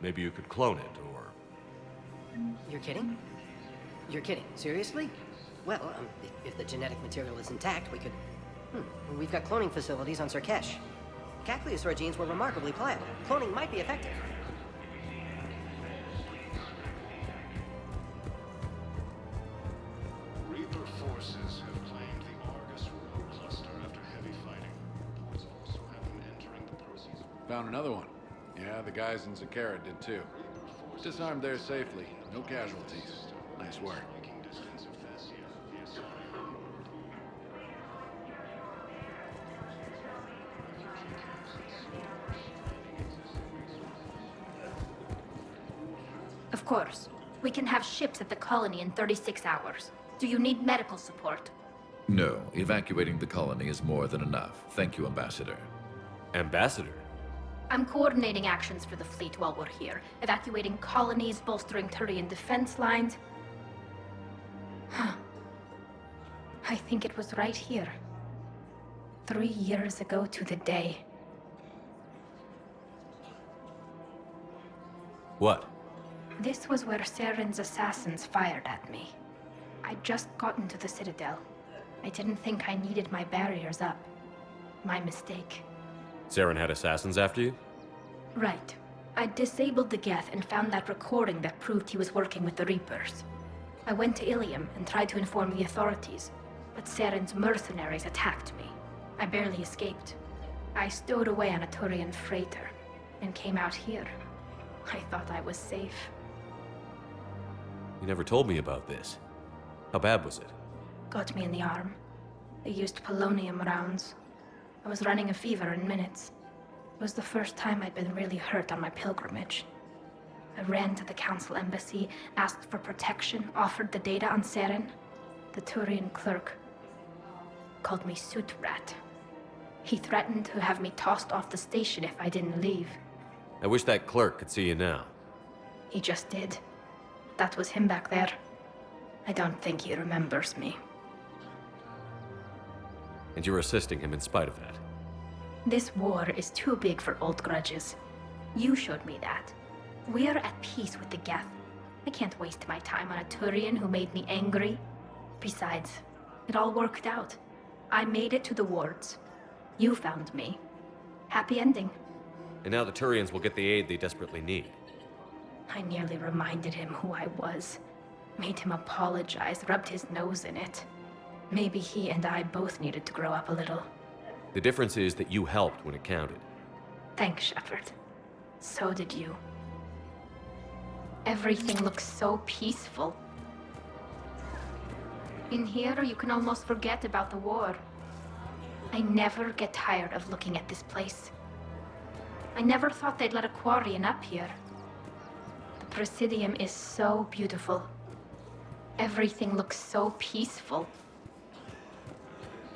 Maybe you could clone it, or... You're kidding? You're kidding. Seriously? Well, if the genetic material is intact, we could... We've got cloning facilities on Surkesh. Cagliasaur genes were remarkably pliable. Cloning might be effective. Reaper forces have claimed the Argus road cluster after heavy fighting. Reports also have them entering the Perseus. Found another one. Yeah, the guys in Zakara did too. Disarmed there safely. No casualties. Nice work. Of course. We can have ships at the colony in 36 hours. Do you need medical support? No, evacuating the colony is more than enough. Thank you, Ambassador. Ambassador? I'm coordinating actions for the fleet while we're here. Evacuating colonies, bolstering Turian defense lines. I think it was right here. 3 years ago to the day. What? This was where Saren's assassins fired at me. I'd just gotten to the Citadel. I didn't think I needed my barriers up. My mistake. Saren had assassins after you? Right. I disabled the Geth and found that recording that proved he was working with the Reapers. I went to Ilium and tried to inform the authorities, but Saren's mercenaries attacked me. I barely escaped. I stowed away on a Turian freighter and came out here. I thought I was safe. You never told me about this. How bad was it? Got me in the arm. They used polonium rounds. I was running a fever in minutes. It was the first time I'd been really hurt on my pilgrimage. I ran to the Council embassy, asked for protection, offered the data on Saren. The Turian clerk called me Soot Rat. He threatened to have me tossed off the station if I didn't leave. I wish that clerk could see you now. He just did. That was him back there. I don't think he remembers me. And you're assisting him in spite of that. This war is too big for old grudges. You showed me that. We're at peace with the Geth. I can't waste my time on a Turian who made me angry. Besides, it all worked out. I made it to the wards. You found me. Happy ending. And now the Turians will get the aid they desperately need. I nearly reminded him who I was. Made him apologize, rubbed his nose in it. Maybe he and I both needed to grow up a little. The difference is that you helped when it counted. Thanks, Shepard. So did you. Everything looks so peaceful. In here, you can almost forget about the war. I never get tired of looking at this place. I never thought they'd let a Quarian up here. The Presidium is so beautiful. Everything looks so peaceful.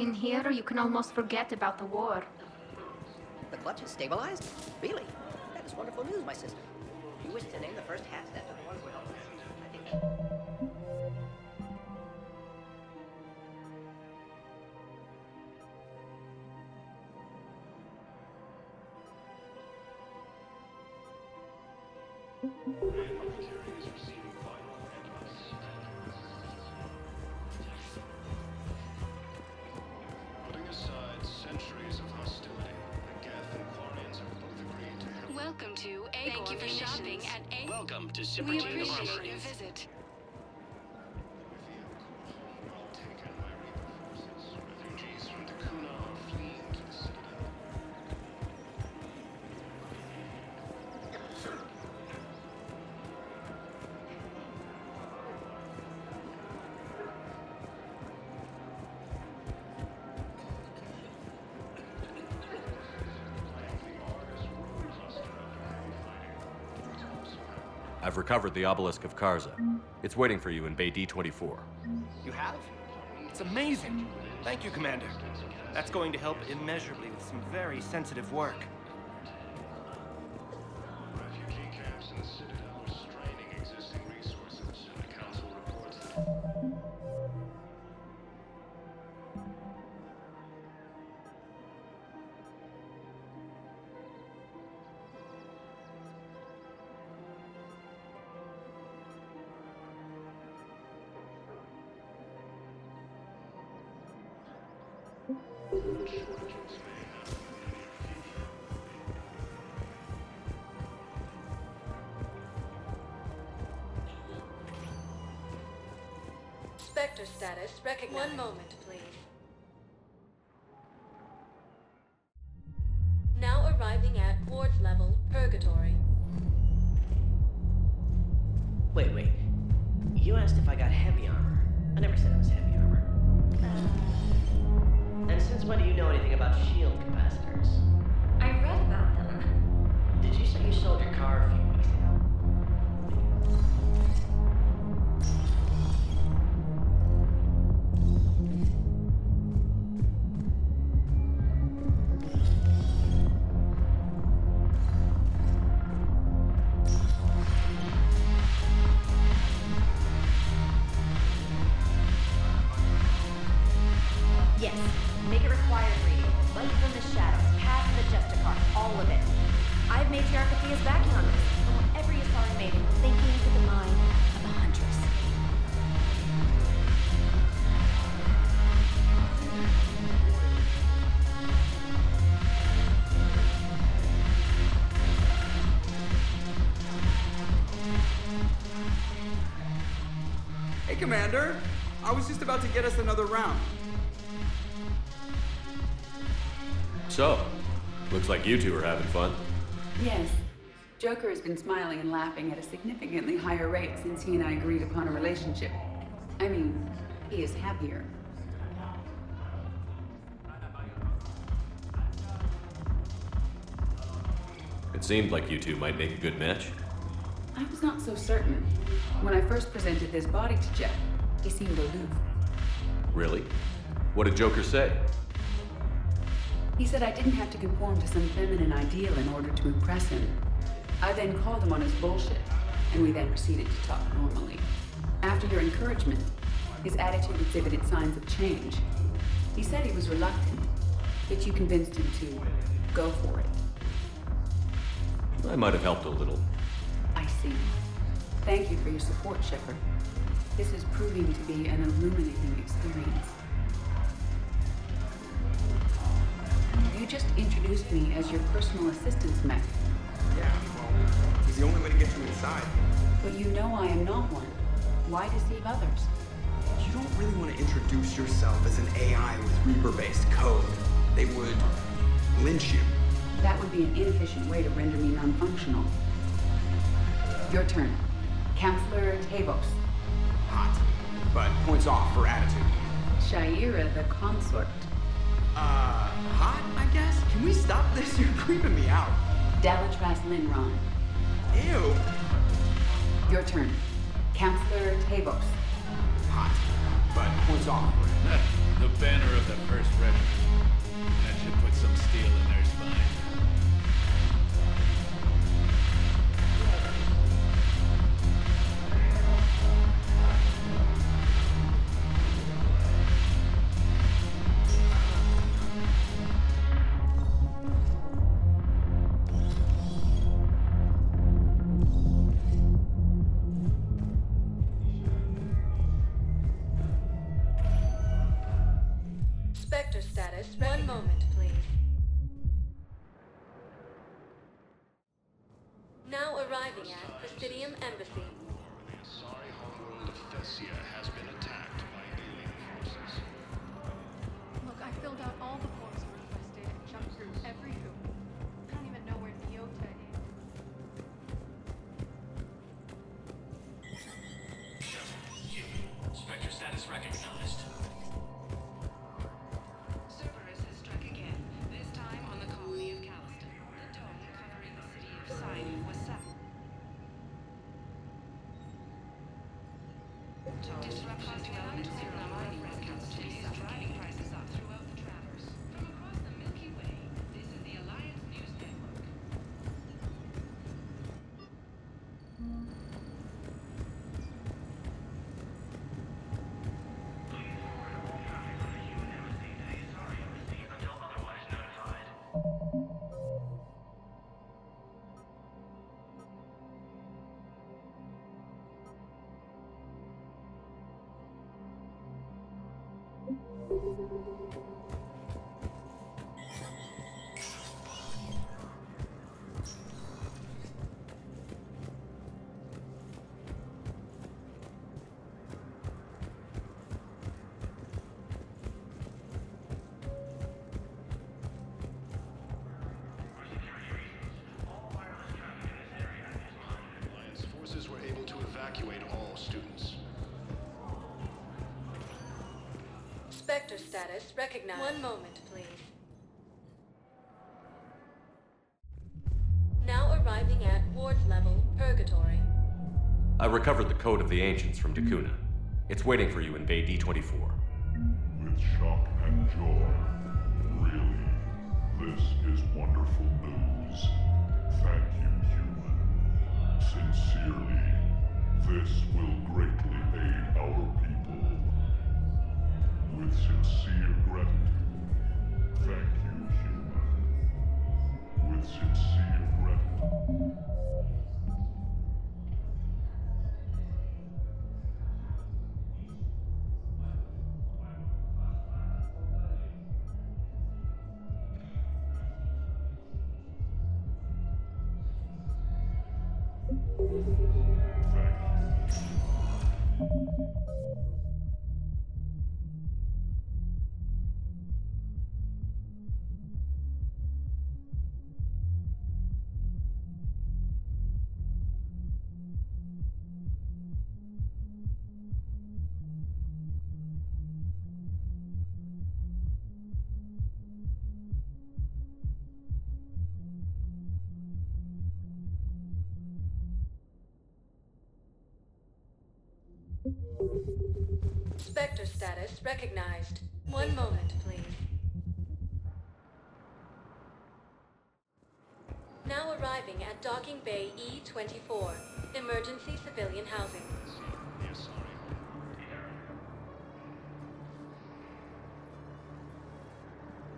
In here, you can almost forget about the war. The clutch is stabilized? Really? That is wonderful news, my sister. You wish to name the first hats after the ones we all I think that... Putting aside centuries of hostility, the Geth and Quarians have both agreed to help. Welcome to Agor. Thank you for shopping at A. Welcome to Super We Team appreciate Armory. your visit. Taken by Reaper forces, refugees from Dakuna are fleeing to the Citadel. I've recovered the obelisk of Karza. It's waiting for you in Bay D-24. You have? It's amazing. Thank you, Commander. That's going to help immeasurably with some very sensitive work. Refugee camps in the Citadel are straining existing resources. The Council reports that... Spectre status recognized. One moment, please. Now arriving at Ward's level, Purgatory. Wait. You asked if I got heavy armor. I never said it was heavy armor. And since when do you know anything about shield capacitors? I read about them. Did you say you sold your car a few weeks ago? Yes. Make it required reading. Light from the shadows, path of the Justicar, all of it. I have Matriarch Athea's backing on this. I want every Asari maiden thinking with the mind of a huntress. Hey, Commander. I was just about to get us another round. So, looks like you two are having fun. Yes. Joker has been smiling and laughing at a significantly higher rate since he and I agreed upon a relationship. I mean, he is happier. It seemed like you two might make a good match. I was not so certain. When I first presented this body to Jeff, he seemed aloof. Really? What did Joker say? He said I didn't have to conform to some feminine ideal in order to impress him. I then called him on his bullshit, and we then proceeded to talk normally. After your encouragement, his attitude exhibited signs of change. He said he was reluctant, but you convinced him to go for it. I might have helped a little. I see. Thank you for your support, Shepard. This is proving to be an illuminating experience. You just introduced me as your personal assistance mech. Yeah, well, it's the only way to get you inside. But you know I am not one. Why deceive others? You don't really want to introduce yourself as an AI with Reaper-based code. They would lynch you. That would be an inefficient way to render me non-functional. Your turn. Counselor Tavos. Hot. but points off for attitude. Shaira the consort. Hot, I guess? Can we stop this? You're creeping me out. Dalatras Linron. Ew. Your turn. Counselor Tavos. Hot, but points off. The banner of the First Regiment. That should put some steel in their spine. Spectre status. One moment, please. Now arriving at Presidium Embassy. The Asari homeworld of Thessia has been attacked by alien forces. Look, I filled out all the forms you requested and jumped through every hoop. I don't even know where Nyota is. Spectre status recognized. Cerberus has struck again, this time on the colony of Calliston. The dome covering the city of Sidon was set. To disrupt cost elements in the mining capacity is driving prices up throughout the Traverse. From across the Milky Way, this is the Alliance News Network. Alliance forces were able to evacuate all students. Spectre status recognized. One moment, please. Now arriving at Ward's level, Purgatory. I recovered the Code of the Ancients from Dakuna. It's waiting for you in Bay D24. With shock and joy. Really, this is wonderful news. Thank you, human. Sincerely, this will greatly aid our people. With sincere gratitude. Thank you, human. With sincere gratitude. Spectre status recognized. One moment, please. Now arriving at Docking Bay E24. Emergency civilian housing.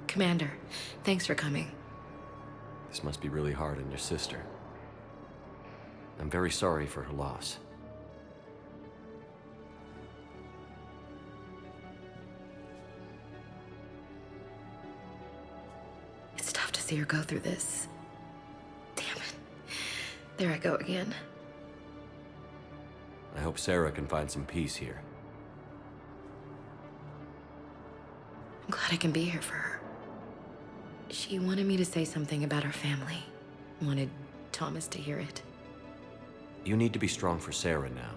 Commander, thanks for coming. This must be really hard on your sister. I'm very sorry for her loss. It's tough to see her go through this. Damn it. There I go again. I hope Sarah can find some peace here. I'm glad I can be here for her. She wanted me to say something about her family. Wanted Thomas to hear it. You need to be strong for Sarah now.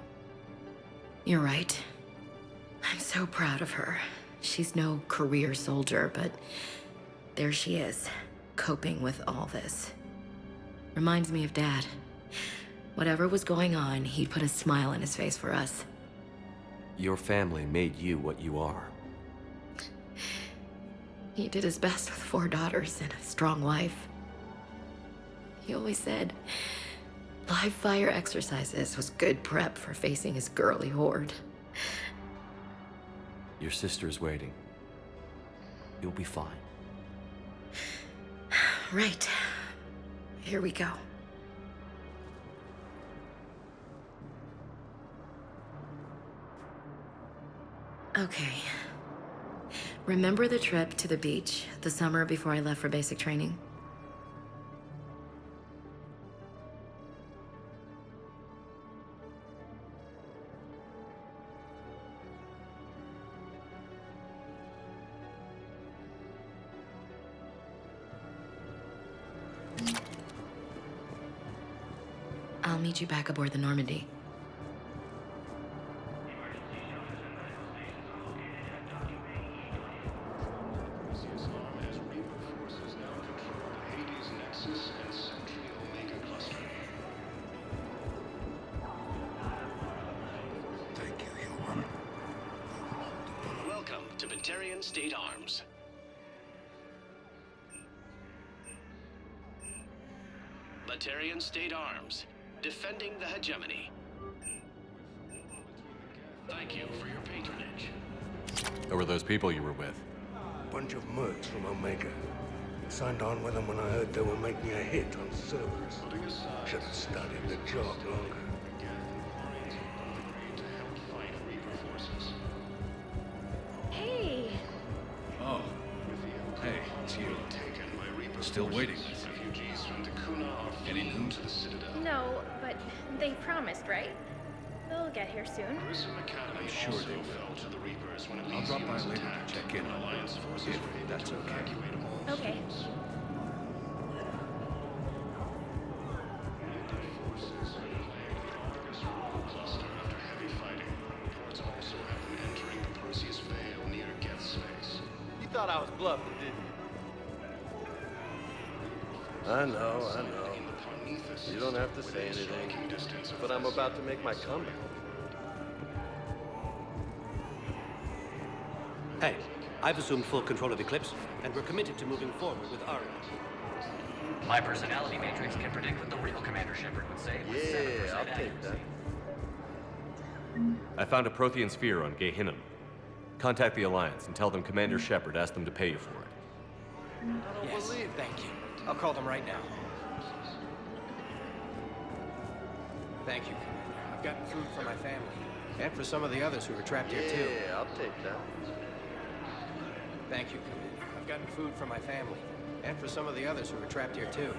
You're right. so proud of her. She's no career soldier, but there she is, coping with all this. Reminds me of Dad. Whatever was going on, he'd put a smile on his face for us. Your family made you what you are. He did his best with 4 daughters and a strong wife. He always said live fire exercises was good prep for facing his girly horde. Your sister's waiting. You'll be fine. Right. Here we go. Okay. Remember the trip to the beach the summer before I left for basic training? I'll meet you back aboard the Normandy. Welcome to Batarian State Arms. Batarian State Arms, defending the hegemony. Thank you for your patronage. Who were those people you were with? Bunch of mercs from Omega. Signed on with them when I heard they were making a hit on servers. Should have studied the job longer. Hey! Oh. Hey, it's you. Still waiting. Any news? No, but they promised, right? They'll get here soon. I'm sure they will. I'll drop by later to check in on them, if that's okay. Okay. You thought I was bluffing, didn't you? I know. You don't have to say anything, but I'm about to make my comeback. Hey, I've assumed full control of Eclipse, and we're committed to moving forward with Aria. My personality matrix can predict what the real Commander Shepard would say. Yeah, I'll take that. I found a Prothean sphere on Gehinnom. Contact the Alliance and tell them Commander Shepard asked them to pay you for it. I don't believe. Thank you. I'll call them right now. Thank you, Commander. I've gotten food for my family. And for some of the others who are trapped here, too. Yeah, I'll take that. Thank you, Commander. I've gotten food for my family. And for some of the others who are trapped here, too.